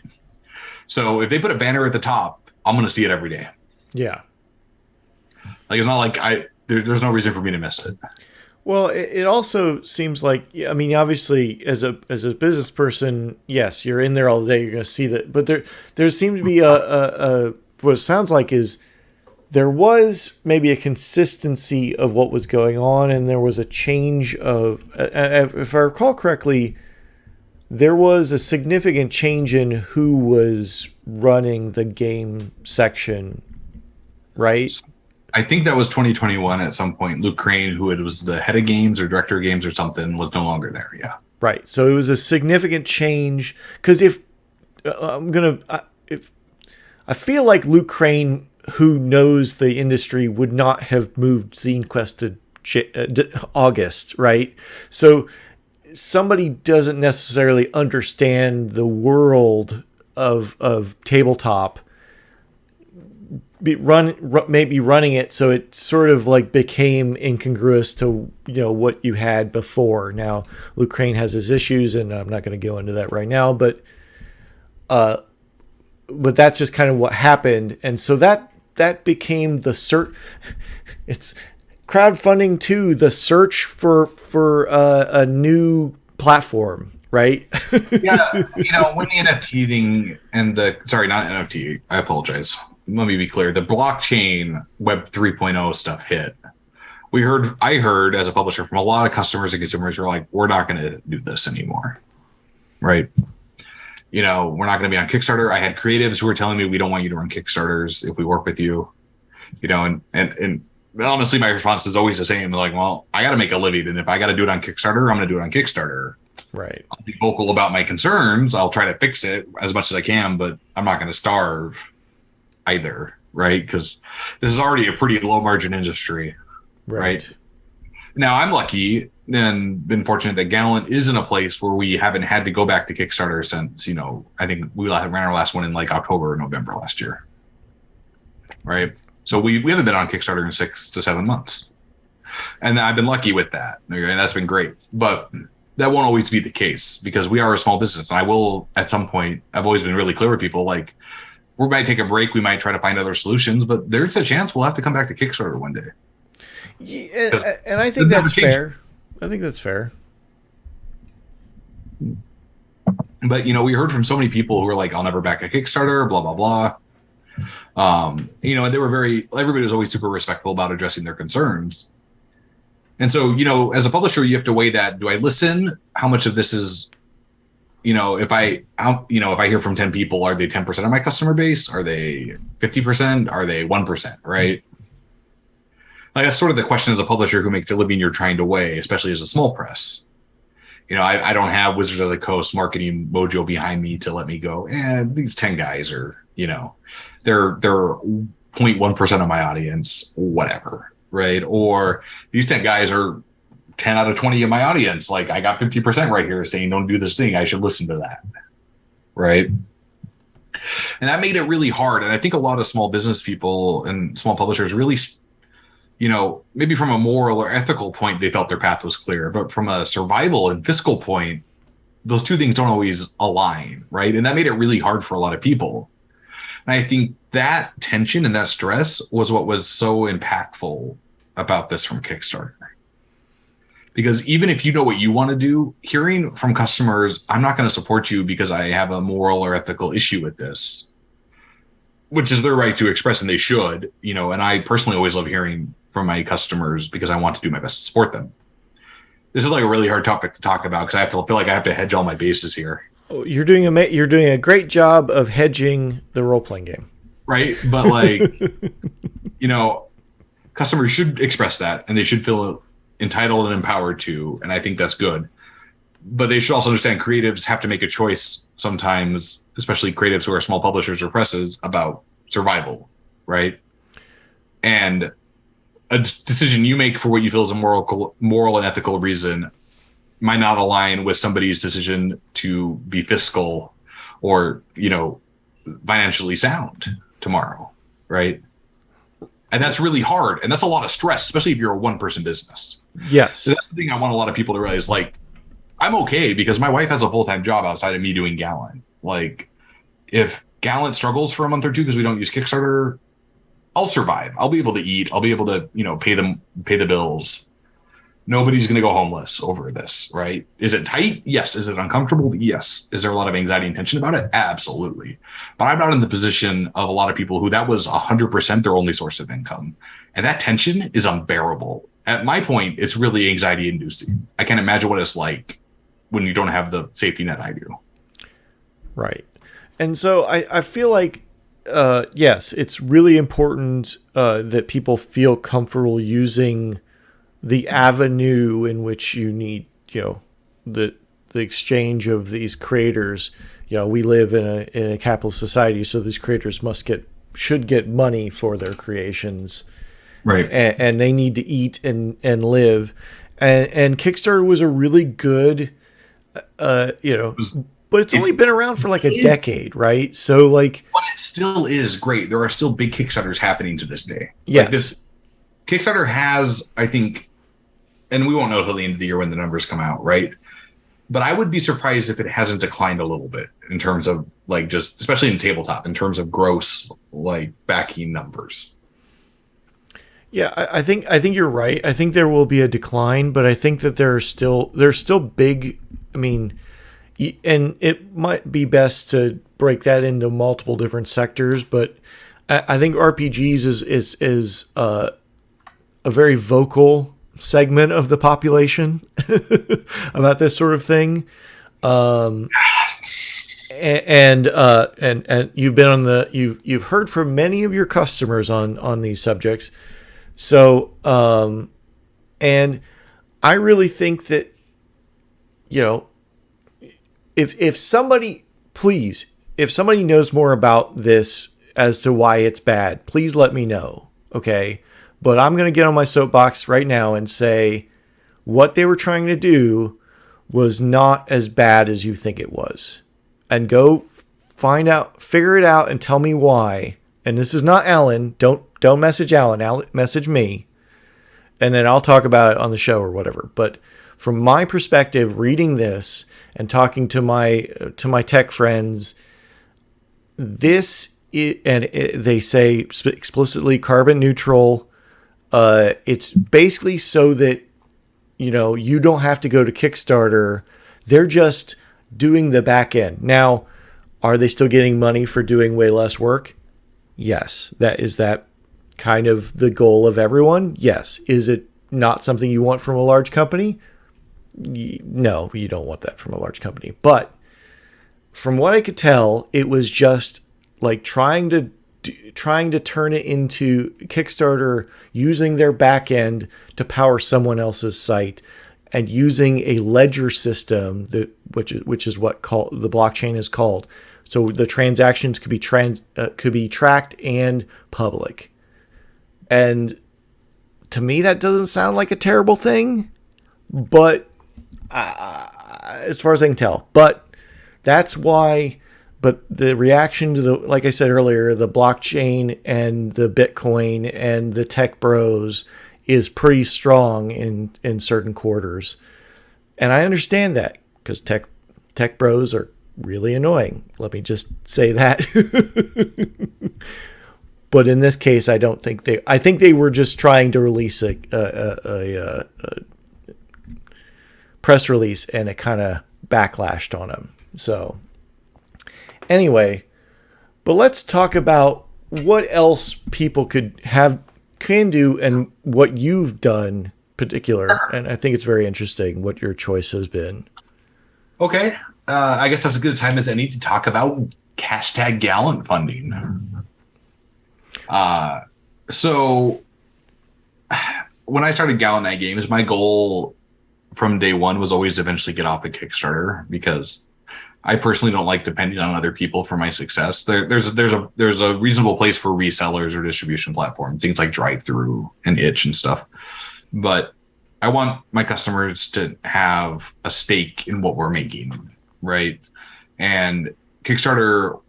So if they put a banner at the top, I'm going to see it every day. Yeah. Like, it's not like there's no reason for me to miss it. Well, it also seems like, I mean, obviously, as a business person, yes, you're in there all day. You're going to see that, but there seemed to be what it sounds like is there was maybe a consistency of what was going on, and there was a change of, if I recall correctly, there was a significant change in who was running the game section, right? I think that was 2021 at some point. Luke Crane, who it was the head of games or director of games or something, was no longer there. Yeah. Right. So it was a significant change because if I feel like Luke Crane, who knows the industry, would not have moved Zine Quest to August, right? So somebody doesn't necessarily understand the world of tabletop, maybe running it, so it sort of like became incongruous to what you had before. Now Luke Crane has his issues, and I'm not going to go into that right now, but that's just kind of what happened, and so that became the search. It's crowdfunding too, the search for a new platform, right? Yeah, when the NFT thing and sorry, not NFT, I apologize. Let me be clear. The blockchain Web 3.0 stuff hit. I heard as a publisher from a lot of customers and consumers who are like, we're not going to do this anymore, right? We're not going to be on Kickstarter. I had creatives who were telling me we don't want you to run Kickstarters if we work with you, and honestly, my response is always the same. Like, well, I got to make a living, and if I got to do it on Kickstarter, I'm going to do it on Kickstarter. Right. I'll be vocal about my concerns. I'll try to fix it as much as I can, but I'm not going to starve either, right? Because this is already a pretty low margin industry, right? Now, I'm lucky and been fortunate that Gallant is in a place where we haven't had to go back to Kickstarter since, I think we ran our last one in like October or November last year, right? So we haven't been on Kickstarter in 6 to 7 months. And I've been lucky with that. And that's been great. But that won't always be the case because we are a small business. And I will, at some point, I've always been really clear with people, like, we might take a break. We might try to find other solutions, but there's a chance we'll have to come back to Kickstarter one day. Yeah, and I think that's fair. I think that's fair. But, we heard from so many people who were like, I'll never back a Kickstarter, blah, blah, blah. And they were everybody was always super respectful about addressing their concerns. And so, as a publisher, you have to weigh that. Do I listen? How much of this is, if I hear from 10 people, are they 10% of my customer base? Are they 50%? Are they 1%? Right? Like, that's sort of the question as a publisher who makes a living you're trying to weigh, especially as a small press. I don't have Wizards of the Coast marketing mojo behind me to let me go, these 10 guys are, they're 0.1% of my audience, whatever, right? Or these 10 guys are 10 out of 20 of my audience. Like, I got 50% right here saying, don't do this thing. I should listen to that, right? And that made it really hard. And I think a lot of small business people and small publishers really, maybe from a moral or ethical point, they felt their path was clear. But from a survival and fiscal point, those two things don't always align, right? And that made it really hard for a lot of people. And I think that tension and that stress was what was so impactful about this from Kickstarter. Because even if you know what you want to do, hearing from customers, I'm not going to support you because I have a moral or ethical issue with this, which is their right to express, and they should, and I personally always love hearing from my customers because I want to do my best to support them. This is like a really hard topic to talk about because I feel like I have to hedge all my bases here. Oh, you're doing a great job of hedging the role-playing game. Right? But like, customers should express that, and they should feel entitled and empowered to, and I think that's good. But they should also understand creatives have to make a choice sometimes, especially creatives who are small publishers or presses, about survival, right? And a decision you make for what you feel is a moral and ethical reason might not align with somebody's decision to be fiscal or, financially sound tomorrow, right? And that's really hard. And that's a lot of stress, especially if you're a one-person business. Yes. So that's the thing I want a lot of people to realize. Like, I'm okay because my wife has a full-time job outside of me doing Gallant. Like, if Gallant struggles for a month or two because we don't use Kickstarter, I'll survive. I'll be able to eat. I'll be able to, pay the bills. Nobody's going to go homeless over this, right? Is it tight? Yes. Is it uncomfortable? Yes. Is there a lot of anxiety and tension about it? Absolutely. But I'm not in the position of a lot of people who that was 100% their only source of income. And that tension is unbearable. At my point, it's really anxiety inducing. I can't imagine what it's like when you don't have the safety net I do. Right. And so I feel like yes, it's really important that people feel comfortable using the avenue in which you need, the exchange of these creators. We live in a capitalist society, so these creators should get money for their creations, Right. And they need to eat and live. And Kickstarter was a really good, but it's only been around for like a decade, right? So like, but it still is great. There are still big Kickstarters happening to this day. Yes. Like this Kickstarter has, I think, and we won't know till the end of the year when the numbers come out, right? But I would be surprised if it hasn't declined a little bit in terms of like just, especially in tabletop, in terms of gross like backing numbers. Yeah, I think you're right. I think there will be a decline, but I think that there's still big. I mean, and it might be best to break that into multiple different sectors, but I think RPGs is a very vocal segment of the population about this sort of thing. And you've been on you've heard from many of your customers on these subjects. So, and I really think that, if somebody knows more about this as to why it's bad, please let me know. Okay. But I'm going to get on my soapbox right now and say what they were trying to do was not as bad as you think it was, and go figure it out and tell me why. And this is not Alan. Don't message Alan. Message me. And then I'll talk about it on the show or whatever. But from my perspective, reading this and talking to my tech friends, they say explicitly carbon neutral. It's basically so that, you don't have to go to Kickstarter. They're just doing the back end. Now, are they still getting money for doing way less work? Yes. That kind of the goal of everyone? Yes. Is it not something you want from a large company? No, you don't want that from a large company. But from what I could tell, it was just like trying to turn it into Kickstarter, using their back end to power someone else's site, and using a ledger system which is what the blockchain is called. So the transactions could be tracked and public. And to me, that doesn't sound like a terrible thing, but as far as I can tell, but that's why. But the reaction to like I said earlier, the blockchain and the Bitcoin and the tech bros is pretty strong in certain quarters. And I understand that, because tech bros are really annoying. Let me just say that. But in this case, I think they were just trying to release a press release, and it kind of backlashed on them. So anyway, but let's talk about what else people can do, and what you've done particular. And I think it's very interesting what your choice has been. Okay. I guess that's as good a time as any to talk about #Gallant funding. So when I started Gallant Night Games, my goal from day one was always to eventually get off a Kickstarter, because I personally don't like depending on other people for my success. There's a reasonable place for resellers or distribution platforms, things like Drive-Thru and Itch and stuff. But I want my customers to have a stake in what we're making, right? And Kickstarter,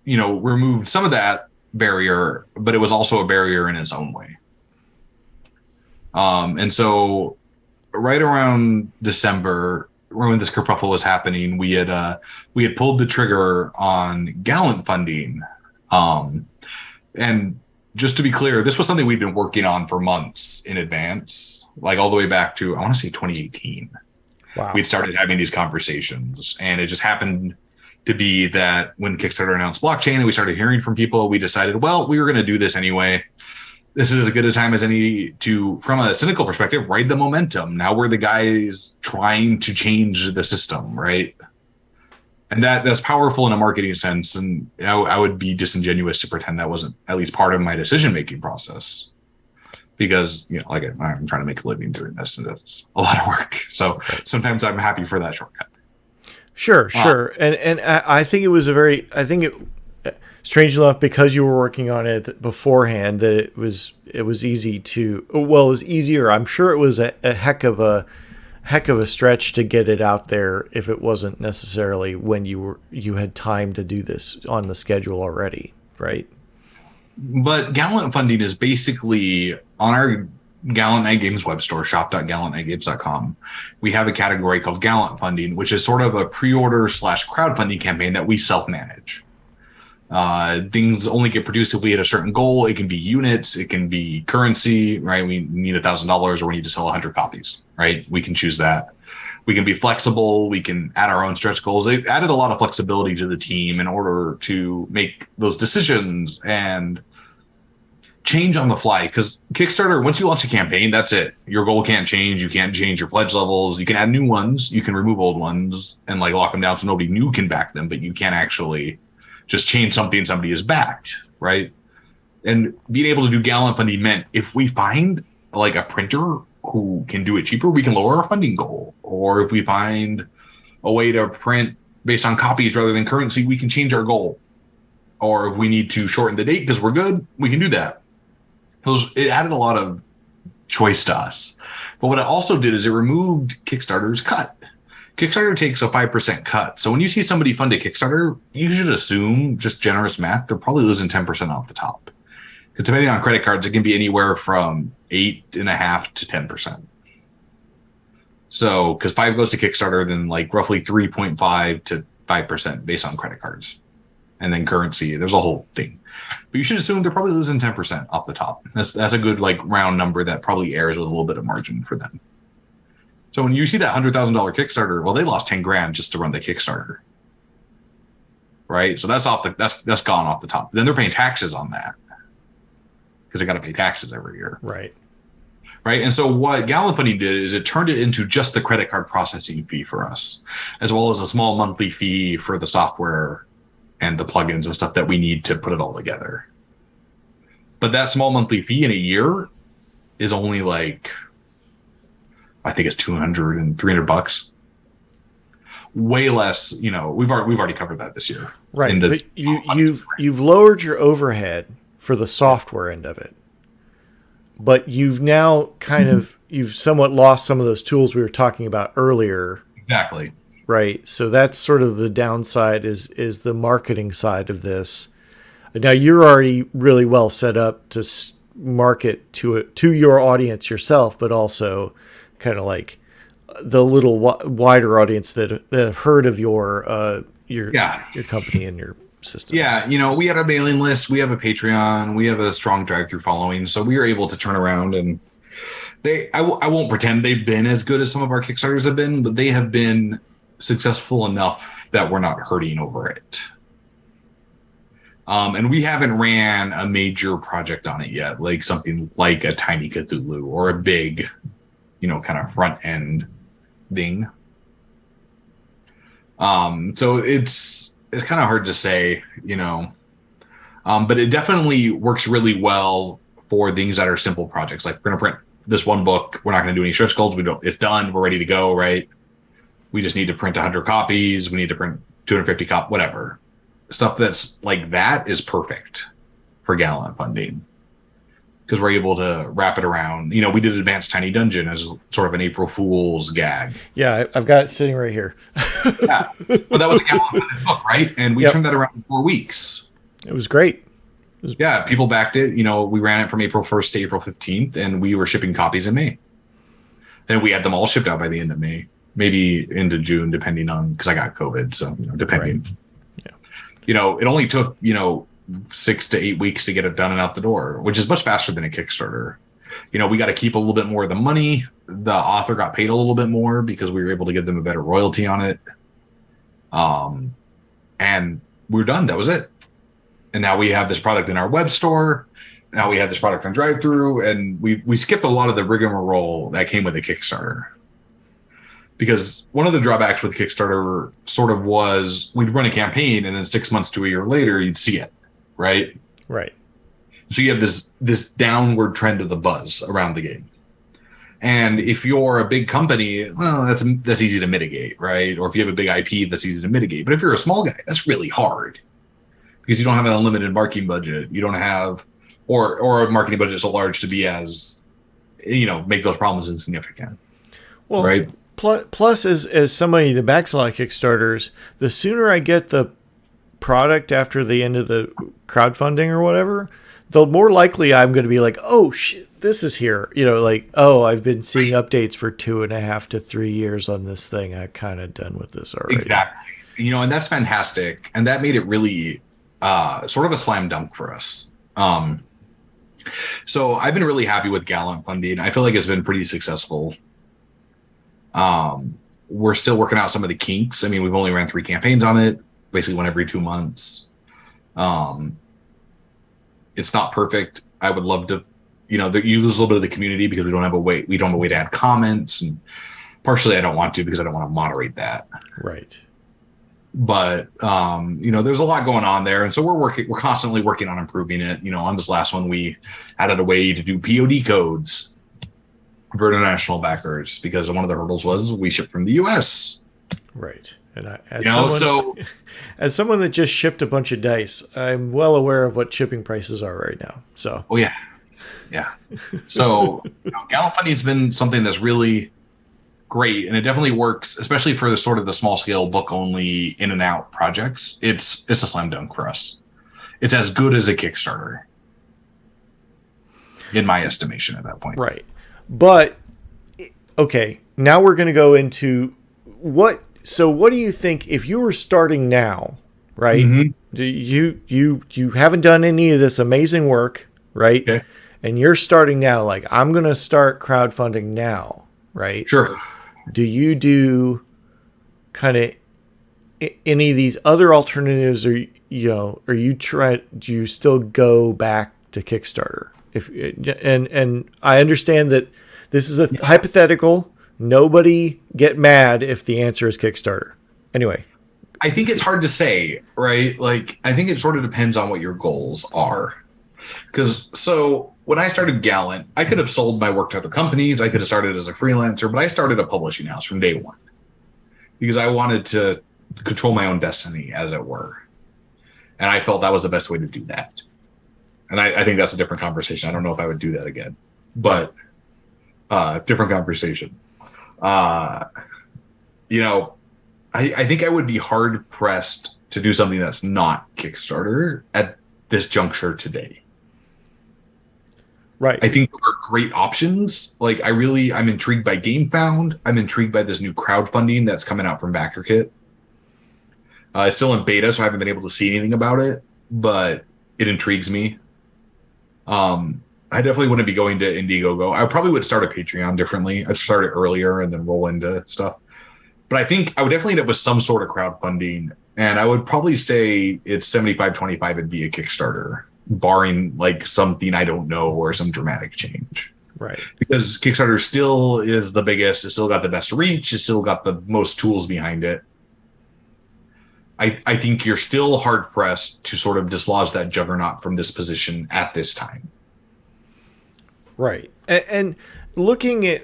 removed some of that barrier, but it was also a barrier in its own way. And so right around December, when this kerfuffle was happening, we had pulled the trigger on Gallant funding. And just to be clear, this was something we'd been working on for months in advance, like all the way back to, I want to say 2018. Wow. We'd started having these conversations, and it just happened to be that when Kickstarter announced blockchain and we started hearing from people, we decided, well, we were going to do this anyway. This is as good a time as any to, from a cynical perspective, ride the momentum. Now we're the guys trying to change the system, right? And that's powerful in a marketing sense. And I would be disingenuous to pretend that wasn't at least part of my decision-making process. Because, like I'm trying to make a living doing this, and it's a lot of work. So sometimes I'm happy for that shortcut. Sure. And I think it was strange enough, because you were working on it beforehand, that it was easy to, it was easier. I'm sure it was a heck of a stretch to get it out there if it wasn't necessarily when you had time to do this on the schedule already, right? But Gallant Funding is basically on our Gallant Night Games web store, shop.gallantnightgames.com. We have a category called Gallant Funding, which is sort of a pre-order / crowdfunding campaign that we self-manage. Things only get produced if we hit a certain goal. It can be units, it can be currency, right? We need $1,000 or we need to sell 100 copies, right? We can choose that. We can be flexible. We can add our own stretch goals. They've added a lot of flexibility to the team in order to make those decisions and change on the fly. Because Kickstarter, once you launch a campaign, that's it. Your goal can't change. You can't change your pledge levels. You can add new ones. You can remove old ones and lock them down so nobody new can back them, but you can't actually just change something somebody is backed, right? And being able to do Gallant Funding meant if we find a printer who can do it cheaper, we can lower our funding goal. Or if we find a way to print based on copies rather than currency, we can change our goal. Or if we need to shorten the date because we're good, we can do that. It added a lot of choice to us. But what it also did is it removed Kickstarter's cut. Kickstarter takes a 5% cut. So when you see somebody fund a Kickstarter, you should assume, just generous math, they're probably losing 10% off the top. Because depending on credit cards, it can be anywhere from 8.5% to 10%. So, because 5 goes to Kickstarter, then roughly 3.5 to 5% based on credit cards. And then currency, there's a whole thing. But you should assume they're probably losing 10% off the top. That's a good round number that probably airs with a little bit of margin for them. So when you see that $100,000 Kickstarter, well, they lost 10 grand just to run the Kickstarter, right? So that's gone off the top. Then they're paying taxes on that because they got to pay taxes every year, right? And so what Gallant Funding did is it turned it into just the credit card processing fee for us, as well as a small monthly fee for the software and the plugins and stuff that we need to put it all together. But that small monthly fee in a year is only I think it's $200 and $300. Way less, we've already covered that this year. Right. But you've lowered your overhead for the software end of it. But you've now you've somewhat lost some of those tools we were talking about earlier. Exactly. Right. So that's sort of the downside is the marketing side of this. Now you're already really well set up to market to your audience yourself, but also kind of the little wider audience that have heard of your company and your system. Yeah, we had a mailing list, we have a Patreon, we have a strong drive-through following, so we were able to turn around and I won't pretend they've been as good as some of our Kickstarters have been, but they have been successful enough that we're not hurting over it. And we haven't ran a major project on it yet, something like a Tiny Cthulhu or a big kind of front end thing. So it's kind of hard to say, but it definitely works really well for things that are simple projects. We're going to print this one book. We're not going to do any stretch goals. It's done. We're ready to go. Right. We just need to print 100 copies. We need to print 250 copies, whatever. Stuff that's that is perfect for Gallant Funding. Because we're able to wrap it around. We did Advanced Tiny Dungeon as sort of an April Fool's gag. Yeah, I've got it sitting right here. Yeah, but that was a Gallant book, right? And we turned that around in 4 weeks. It was great. Yeah, people backed it. We ran it from April 1st to April 15th, and we were shipping copies in May. And we had them all shipped out by the end of May, maybe into June, depending on, because I got COVID, so depending. Right. Yeah. It only took 6 to 8 weeks to get it done and out the door, which is much faster than a Kickstarter. We got to keep a little bit more of the money. The author got paid a little bit more because we were able to give them a better royalty on it. And we're done. That was it. And now we have this product in our web store. Now we have this product on drive-through, and we skipped a lot of the rigmarole that came with a Kickstarter. because one of the drawbacks with Kickstarter sort of was we'd run a campaign and then 6 months to a year later you'd see it, right? Right. So you have this downward trend of the buzz around the game. And if you're a big company, well, that's easy to mitigate, right? Or if you have a big IP, that's easy to mitigate. But if you're a small guy, that's really hard because you don't have an unlimited marketing budget. You don't have, or a marketing budget so large to be as, make those problems insignificant. Well, right. Plus, as somebody that backs a lot of Kickstarters, the sooner I get the product after the end of the crowdfunding or whatever, the more likely I'm going to be like, oh shit, this is here. I've been seeing updates for 2.5 to 3 years on this thing. I'm kind of done with this already. Exactly. And that's fantastic. And that made it really sort of a slam dunk for us. So I've been really happy with Gallant funding. I feel like it's been pretty successful. We're still working out some of the kinks. I mean, we've only ran 3 campaigns on it, basically one every 2 months. It's not perfect. I would love to, use a little bit of the community because we don't have a way to add comments, and partially I don't want to because I don't want to moderate that. Right. But there's a lot going on there, and so we're constantly working on improving it. On this last one, we added a way to do POD codes for international backers because one of the hurdles was we ship from the US. Right. And as someone that just shipped a bunch of dice, I'm well aware of what shipping prices are right now. So. Oh yeah. Yeah. So Gallant funding's been something that's really great, and it definitely works, especially for the sort of the small scale book only in and out projects. It's a slam dunk for us. It's as good as a Kickstarter, in my estimation at that point. Right. But okay, now we're going to go into what. So what do you think if you were starting now, right? Mm-hmm. You haven't done any of this amazing work, right? Okay. And you're starting now, like I'm going to start crowdfunding now, right? Sure. Do you do kind of any of these other alternatives, or do you still go back to Kickstarter? And I understand that this is a hypothetical. Nobody get mad if the answer is Kickstarter. Anyway. I think it's hard to say, right? Like, I think it sort of depends on what your goals are. So when I started Gallant, I could have sold my work to other companies. I could have started as a freelancer, but I started a publishing house from day one because I wanted to control my own destiny, as it were. And I felt that was the best way to do that. And I think that's a different conversation. I don't know if I would do that again, but different conversation. I think I would be hard pressed to do something that's not Kickstarter at this juncture today. Right. I think there are great options. Like I'm intrigued by GameFound. I'm intrigued by this new crowdfunding that's coming out from BackerKit. It's still in beta, so I haven't been able to see anything about it, but it intrigues me. I definitely wouldn't be going to Indiegogo. I probably would start a Patreon differently. I'd start it earlier and then roll into stuff. But I think I would definitely end up with some sort of crowdfunding. And I would probably say it's 75-25 and be a Kickstarter, barring like something I don't know or some dramatic change. Right. Because Kickstarter still is the biggest. It's still got the best reach. It's still got the most tools behind it. I think you're still hard pressed to sort of dislodge that juggernaut from this position at this time. Right. And looking at,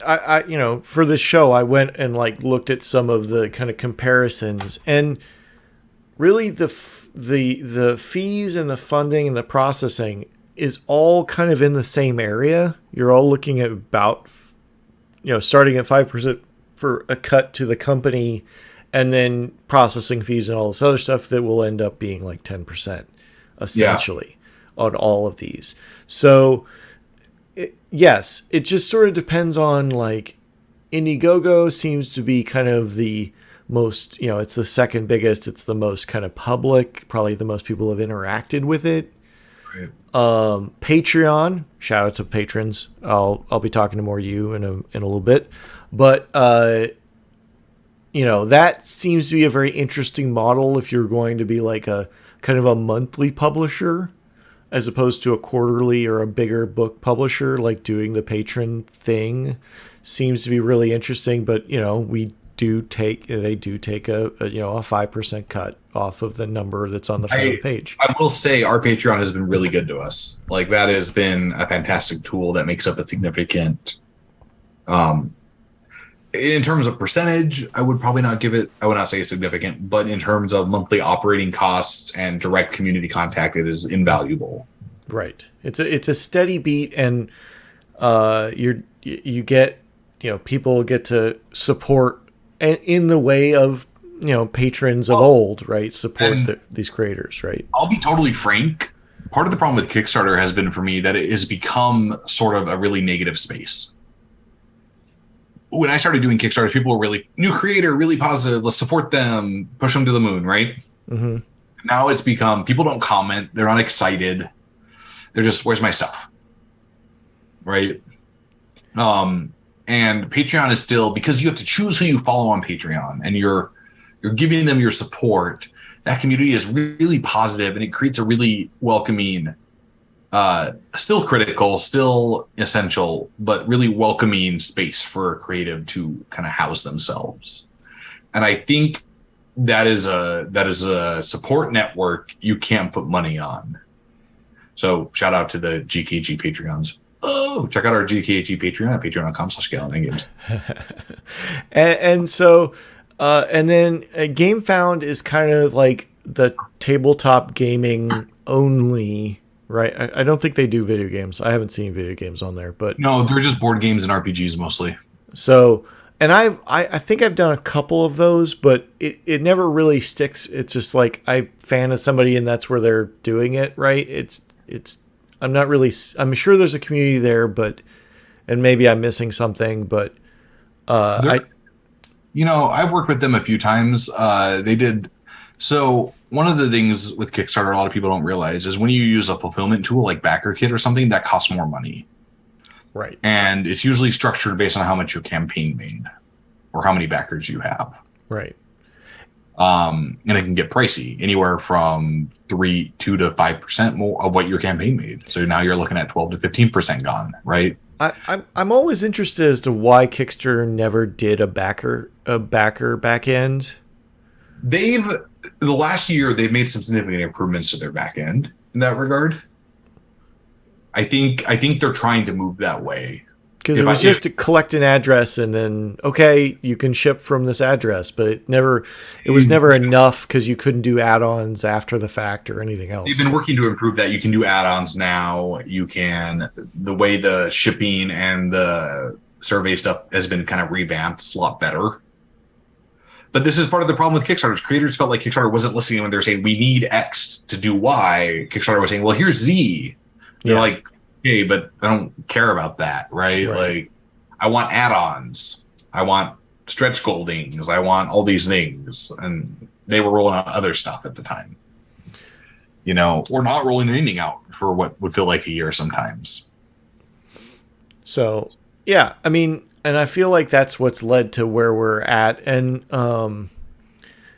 for this show, I went and looked at some of the kind of comparisons, and really the fees and the funding and the processing is all kind of in the same area. You're all looking at about, starting at 5% for a cut to the company, and then processing fees and all this other stuff that will end up being like 10% essentially on all of these. So yes, it just sort of depends on Indiegogo seems to be kind of the most, it's the second biggest. It's the most kind of public, probably the most people have interacted with it. Right. Patreon, shout out to patrons. I'll be talking to more of you in a little bit, but that seems to be a very interesting model if you're going to be like a kind of a monthly publisher as opposed to a quarterly or a bigger book publisher. Like doing the patron thing seems to be really interesting, but we do take a 5% cut off of the number that's on the front of the page. I will say our Patreon has been really good to us. Like, that has been a fantastic tool that makes up a significant, in terms of percentage, I would not say significant, but in terms of monthly operating costs and direct community contact, it is invaluable. Right. It's a steady beat, and you get, people get to support in the way of, patrons of old, right? Support these creators, right? I'll be totally frank. Part of the problem with Kickstarter has been for me that it has become sort of a really negative space. When I started doing Kickstarters, people were really, new creator, really positive. Let's support them, push them to the moon, right? Mm-hmm. Now it's become, people don't comment. They're not excited. They're just, where's my stuff? Right? And Patreon is still, because you have to choose who you follow on Patreon, and you're giving them your support. That community is really positive, and it creates a really welcoming, still critical, still essential, but really welcoming space for a creative to kind of house themselves. And I think that is a support network you can't put money on. So shout out to the GKG Patreons. Oh, check out our GKG Patreon at patreon.com/GalenGames. and so, and then GameFound is kind of like the tabletop gaming only, right? I don't think they do video games. I haven't seen video games on there, but no, they're just board games and RPGs mostly. So, and I think I've done a couple of those, but it never really sticks. It's just like I fan of somebody, and that's where they're doing it, right? I'm sure there's a community there, and maybe I'm missing something, but I've worked with them a few times. So one of the things with Kickstarter a lot of people don't realize is when you use a fulfillment tool like BackerKit or something, that costs more money. Right. And it's usually structured based on how much your campaign made or how many backers you have. Right. And it can get pricey, anywhere from 2 to 5% more of what your campaign made. So now you're looking at 12 to 15% gone, right? I'm always interested as to why Kickstarter never did a backer back end. The last year they've made some significant improvements to their back end in that regard. I think they're trying to move that way. Because it was just to collect an address and then, okay, you can ship from this address, but it was never enough because you couldn't do add-ons after the fact or anything else. They've been working to improve that. You can do add-ons now. The way the shipping and the survey stuff has been kind of revamped. It's a lot better. But this is part of the problem with Kickstarter. Creators felt like Kickstarter wasn't listening when they were saying, we need X to do Y. Kickstarter was saying, well, here's Z. They're like, okay, but I don't care about that, right? Like, I want add-ons. I want stretch goldings. I want all these things. And they were rolling out other stuff at the time. Or not rolling anything out for what would feel like a year sometimes. So, yeah, I mean, and I feel like that's what's led to where we're at. And,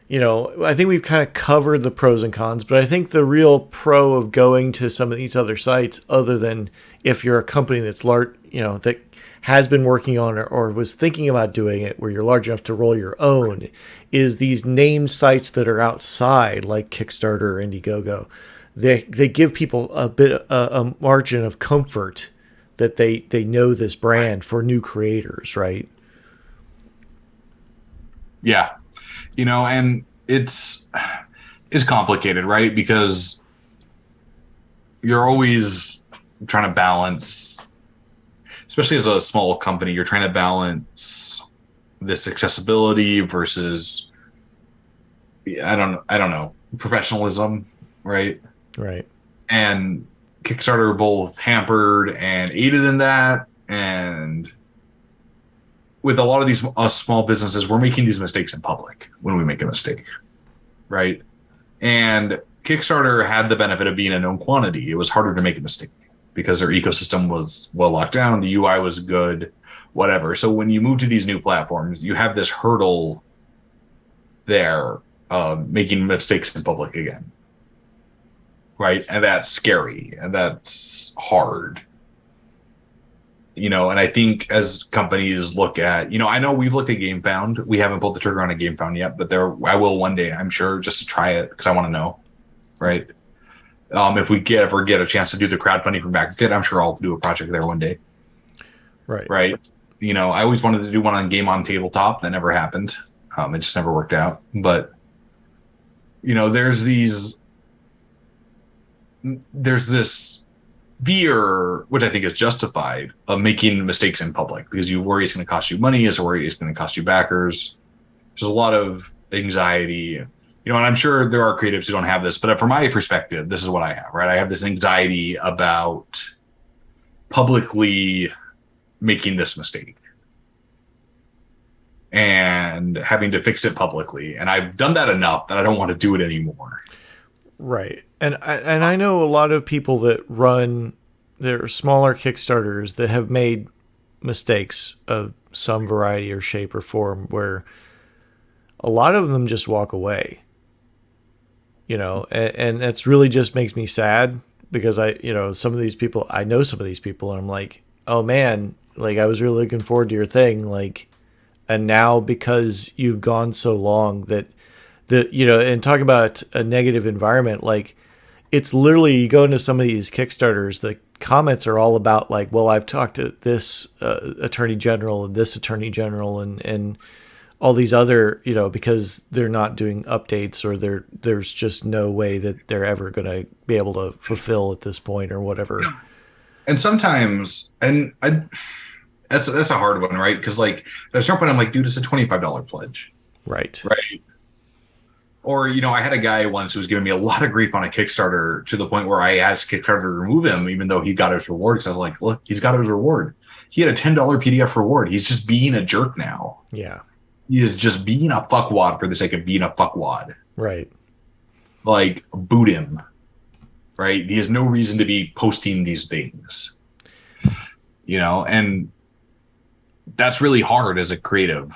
I think we've kind of covered the pros and cons, but I think the real pro of going to some of these other sites, other than if you're a company that's large, that has been working on it or was thinking about doing it, where you're large enough to roll your own, is these named sites that are outside, like Kickstarter or Indiegogo. They give people a margin of comfort that they know this brand for new creators, right? Yeah. And it's complicated, right? Because you're always trying to balance, especially as a small company, you're trying to balance this accessibility versus, I don't know, professionalism, right? Right. And Kickstarter both hampered and aided in that. And with a lot of these small businesses, we're making these mistakes in public when we make a mistake, right? And Kickstarter had the benefit of being a known quantity. It was harder to make a mistake because their ecosystem was well locked down. The UI was good, whatever. So when you move to these new platforms, you have this hurdle there of making mistakes in public again, right? And that's scary and that's hard. And I think as companies look at, I know we've looked at GameFound. We haven't pulled the trigger on a GameFound yet, but I will one day, I'm sure, just to try it because I want to know, right? If we ever get a chance to do the crowdfunding from Backend, I'm sure I'll do a project there one day. Right. Right. I always wanted to do one on Game on Tabletop. That never happened. It just never worked out. But, there's this fear, which I think is justified, of making mistakes in public because you worry it's going to cost you money, you worry it's going to cost you backers. There's a lot of anxiety, and I'm sure there are creatives who don't have this, but from my perspective, this is what I have, right? I have this anxiety about publicly making this mistake and having to fix it publicly. And I've done that enough that I don't want to do it anymore. Right. And I know a lot of people that run their smaller Kickstarters that have made mistakes of some variety or shape or form where a lot of them just walk away, and that's really just makes me sad because I know some of these people and I'm like, oh man, like I was really looking forward to your thing. Like, and now because you've gone so long that and talking about a negative environment, like it's literally, you go into some of these Kickstarters, the comments are all about like, well, I've talked to this attorney general and this attorney general and all these other, because they're not doing updates or there's just no way that they're ever going to be able to fulfill at this point or whatever. And sometimes, that's a hard one, right? Because like at a certain point, I'm like, dude, it's a $25 pledge. Right. Or, I had a guy once who was giving me a lot of grief on a Kickstarter to the point where I asked Kickstarter to remove him, even though he got his reward. Because I was like, look, he's got his reward. He had a $10 PDF reward. He's just being a jerk now. Yeah. He is just being a fuckwad for the sake of being a fuckwad. Right. Like, boot him. Right? He has no reason to be posting these things. And that's really hard as a creative.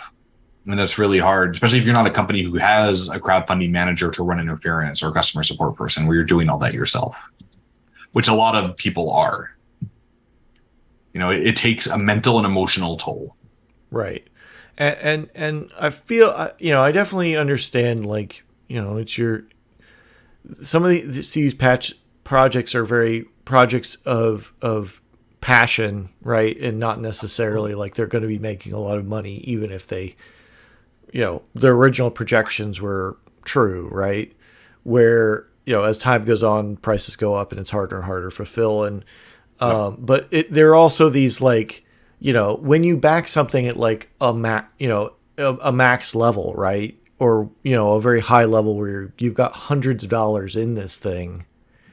I mean, that's really hard, especially if you're not a company who has a crowdfunding manager to run interference or a customer support person where you're doing all that yourself, which a lot of people are. It takes a mental and emotional toll. Right. And I feel, I definitely understand, like, it's some of these patch projects are very projects of passion, right? And not necessarily like they're going to be making a lot of money, even if they, their original projections were true, right? Where, as time goes on, prices go up and it's harder and harder to fulfill. And, but there are also these like, when you back something at like a max level, right? Or, a very high level where you've got hundreds of dollars in this thing.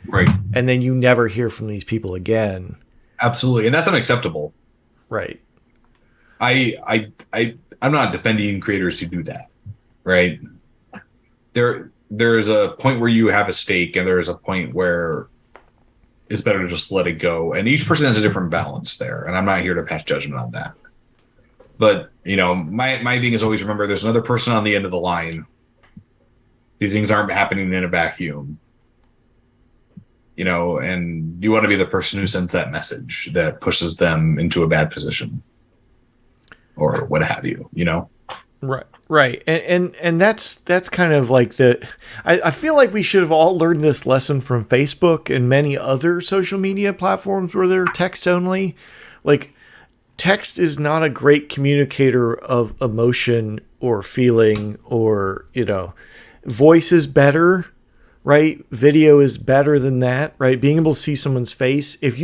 Right. And then you never hear from these people again. Absolutely. And that's unacceptable. Right. I'm not defending creators who do that. Right. There is a point where you have a stake and there is a point where it's better to just let it go. And each person has a different balance there. And I'm not here to pass judgment on that. But, my thing is always remember there's another person on the end of the line. These things aren't happening in a vacuum. And you want to be the person who sends that message that pushes them into a bad position or what have you, Right. And that's kind of like I feel like we should have all learned this lesson from Facebook and many other social media platforms where they're text only. Like, text is not a great communicator of emotion or feeling or, voice is better, right? Video is better than that, right? Being able to see someone's face. If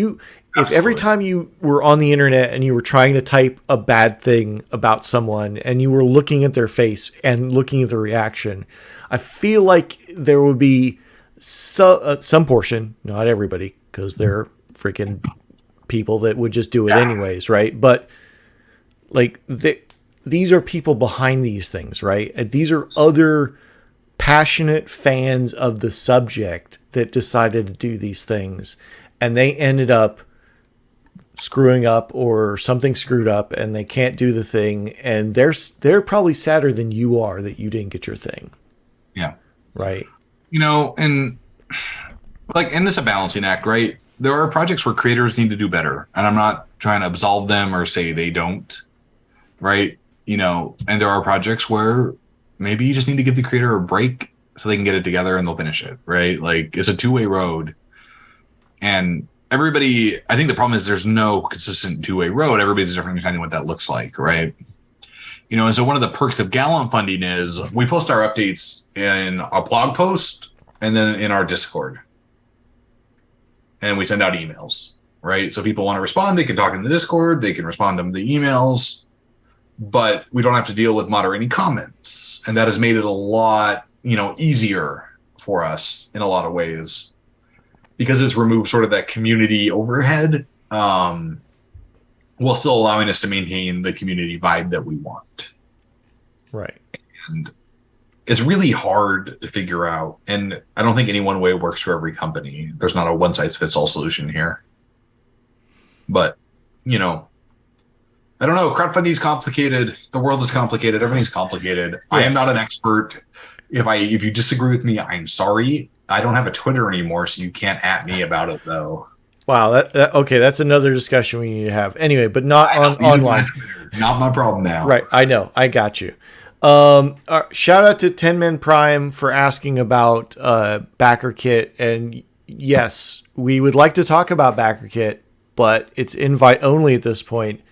every time you were on the internet and you were trying to type a bad thing about someone and you were looking at their face and looking at the reaction, I feel like there would be some portion, not everybody, because they're freaking people that would just do it anyways, right? But like these are people behind these things, right? And these are other passionate fans of the subject that decided to do these things, and they ended up screwing up or something screwed up and they can't do the thing, and they're probably sadder than you are that you didn't get your thing. Yeah. Right. And like, and this is a balancing act, right? There are projects where creators need to do better, and I'm not trying to absolve them or say they don't, right? And there are projects where maybe you just need to give the creator a break so they can get it together and they'll finish it, right? Like, it's a two-way road. And everybody, I think the problem is there's no consistent two-way road. Everybody's different depending on what that looks like, right? And so one of the perks of Gallant funding is we post our updates in a blog post and then in our Discord. And we send out emails, right? So if people want to respond, they can talk in the Discord, they can respond to the emails, but we don't have to deal with moderating comments. And that has made it a lot, easier for us in a lot of ways because it's removed sort of that community overhead. While still allowing us to maintain the community vibe that we want. Right. And it's really hard to figure out. And I don't think any one way works for every company. There's not a one-size-fits-all solution here. But, I don't know. Crowdfunding is complicated. The world is complicated. Everything's complicated. Yes. I am not an expert. If you disagree with me, I'm sorry. I don't have a Twitter anymore, so you can't at me about it, though. Wow, okay, that's another discussion we need to have. Anyway, but not online. Not my problem now. Right, I know. I got you. Shout out to 10 Men Prime for asking about Backer Kit. And yes, we would like to talk about Backer Kit, but it's invite only at this point.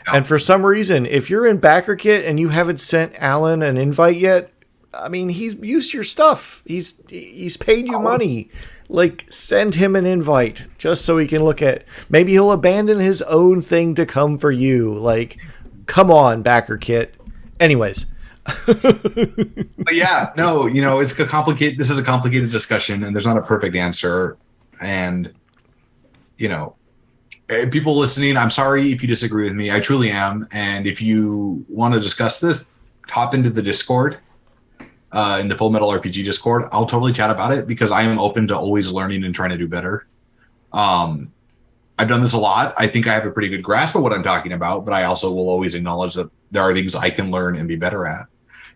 Yeah. And for some reason, if you're in Backer Kit and you haven't sent Alan an invite yet, I mean, he's used your stuff. He's paid you money. Like, send him an invite just so he can look at. Maybe he'll abandon his own thing to come for you. Like, come on, Backer Kit. Anyways. But yeah, no, it's a complicated. This is a complicated discussion, and there's not a perfect answer. And people listening, I'm sorry if you disagree with me. I truly am. And if you want to discuss this, hop into the Discord. In the Fullmetalrpg Discord, I'll totally chat about it because I am open to always learning and trying to do better. I've done this a lot. I think I have a pretty good grasp of what I'm talking about, but I also will always acknowledge that there are things I can learn and be better at.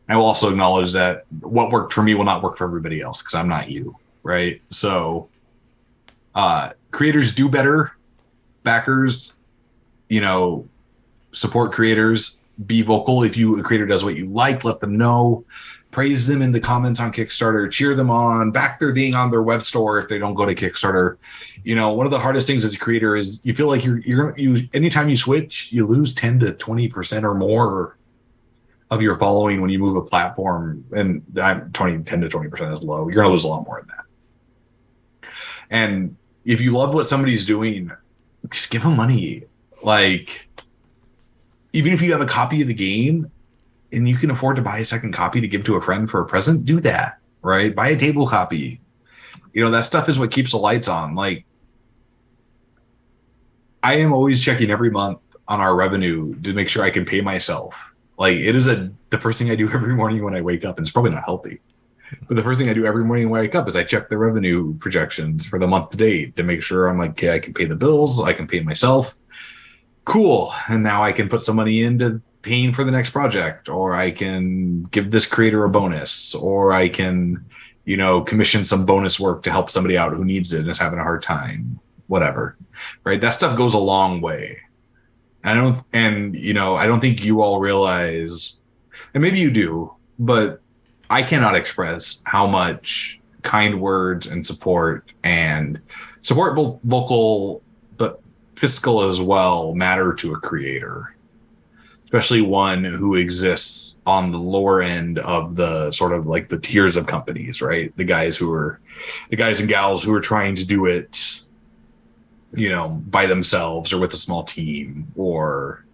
I will also acknowledge that what worked for me will not work for everybody else because I'm not you, right? So creators do better. Backers, support creators. Be vocal. If a creator does what you like, let them know. Praise them in the comments on Kickstarter, cheer them on, back their thing on their web store if they don't go to Kickstarter. One of the hardest things as a creator is you feel like you anytime you switch, you lose 10 to 20% or more of your following when you move a platform. And 10 to 20% is low. You're going to lose a lot more than that. And if you love what somebody's doing, just give them money. Like, even if you have a copy of the game, and you can afford to buy a second copy to give to a friend for a present, do that, right? Buy a table copy. That stuff is what keeps the lights on. Like, I am always checking every month on our revenue to make sure I can pay myself. Like, it is the first thing I do every morning when I wake up. And it's probably not healthy, but the first thing I do every morning when I wake up is I check the revenue projections for the month to date to make sure I'm like, okay, I can pay the bills, I can pay myself. Cool. And now I can put some money into paying for the next project, or I can give this creator a bonus, or I can, commission some bonus work to help somebody out who needs it and is having a hard time, whatever, right? That stuff goes a long way. I don't think you all realize, and maybe you do, but I cannot express how much kind words and support both vocal, but fiscal as well, matter to a creator. Especially one who exists on the lower end of the sort of like the tiers of companies, right? The guys and gals who are trying to do it, by themselves or with a small team or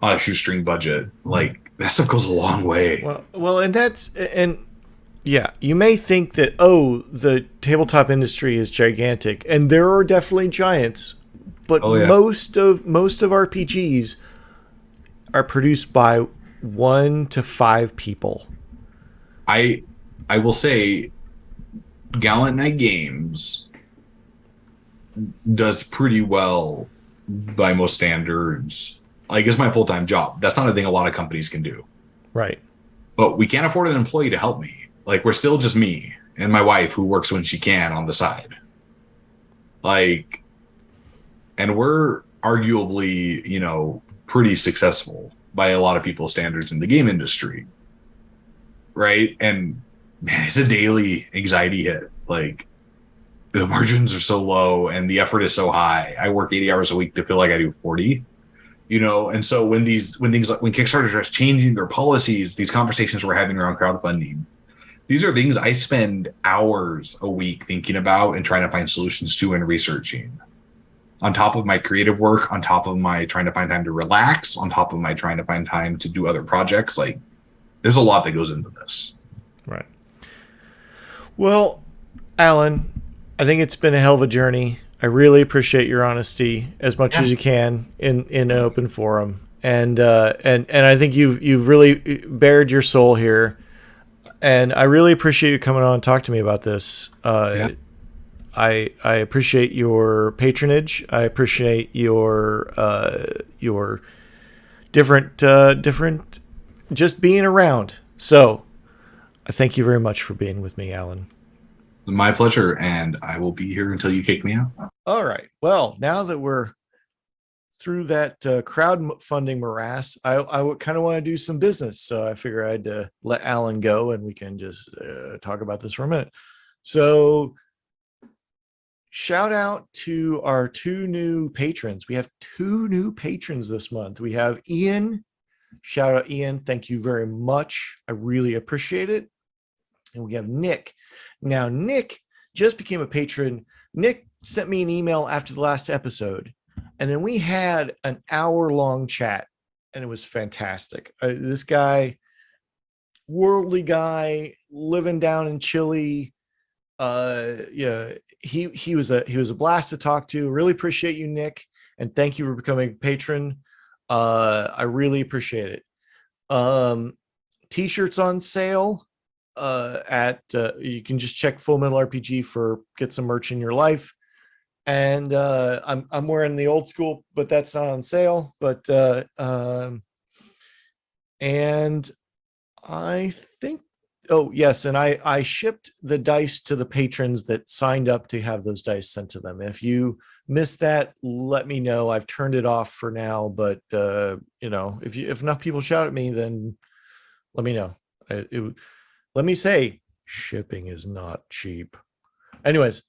on a shoestring budget. Like, that stuff goes a long way. Well, and yeah, you may think that, the tabletop industry is gigantic, and there are definitely giants, but most of RPGs are produced by 1 to 5 people. I will say Gallant Night Games does pretty well by most standards. Like, it's my full-time job. That's not a thing a lot of companies can do. Right. But we can't afford an employee to help me. Like, we're still just me and my wife who works when she can on the side. Like, and arguably, pretty successful by a lot of people's standards in the game industry. Right. And man, it's a daily anxiety hit. Like, the margins are so low and the effort is so high. I work 80 hours a week to feel like I do 40, and so when Kickstarter is changing their policies, these conversations we're having around crowdfunding, these are things I spend hours a week thinking about and trying to find solutions to and researching, on top of my creative work, on top of my trying to find time to relax, on top of my trying to find time to do other projects. Like, there's a lot that goes into this. Right. Well, Alan, I think it's been a hell of a journey. I really appreciate your honesty as much as you can in an open forum, and I think you've really bared your soul here, and I really appreciate you coming on and talk to me about this. I appreciate your patronage. I appreciate your different just being around. So I thank you very much for being with me, Alan. My pleasure, and I will be here until you kick me out. All right. Well, now that we're through that crowdfunding morass, I kind of want to do some business. So I figure I'd let Alan go, and we can just talk about this for a minute. So shout out to our 2 new patrons. We have 2 new patrons this month. We have Ian. Shout out, Ian. Thank you very much. I really appreciate it. And we have Nick. Now, Nick just became a patron. Nick sent me an email after the last episode, and then we had an hour-long chat, and it was fantastic. This guy, worldly guy, living down in Chile. He was a blast to talk to. Really appreciate you, Nick, and thank you for becoming a patron. I really appreciate it. T-shirts on sale. You can just check Fullmetalrpg for get some merch in your life, and I'm wearing the old school, but that's not on sale. But and I think, oh yes, and I shipped the dice to the patrons that signed up to have those dice sent to them. If you missed that, let me know. I've turned it off for now, but if enough people shout at me, then let me know. Let me say, shipping is not cheap. Anyways,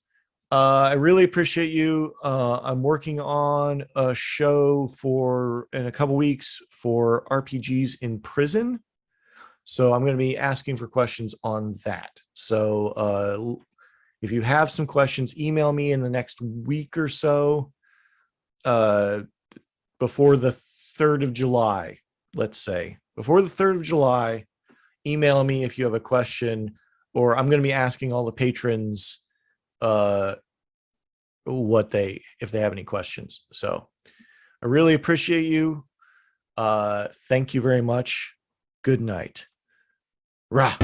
I really appreciate you. I'm working on a show in a couple weeks for RPGs in prison. So I'm going to be asking for questions on that. So if you have some questions, email me in the next week or so, before the 3rd of July, let's say. Before the 3rd of July, email me if you have a question, or I'm going to be asking all the patrons if they have any questions. So I really appreciate you. Thank you very much. Good night. Rah.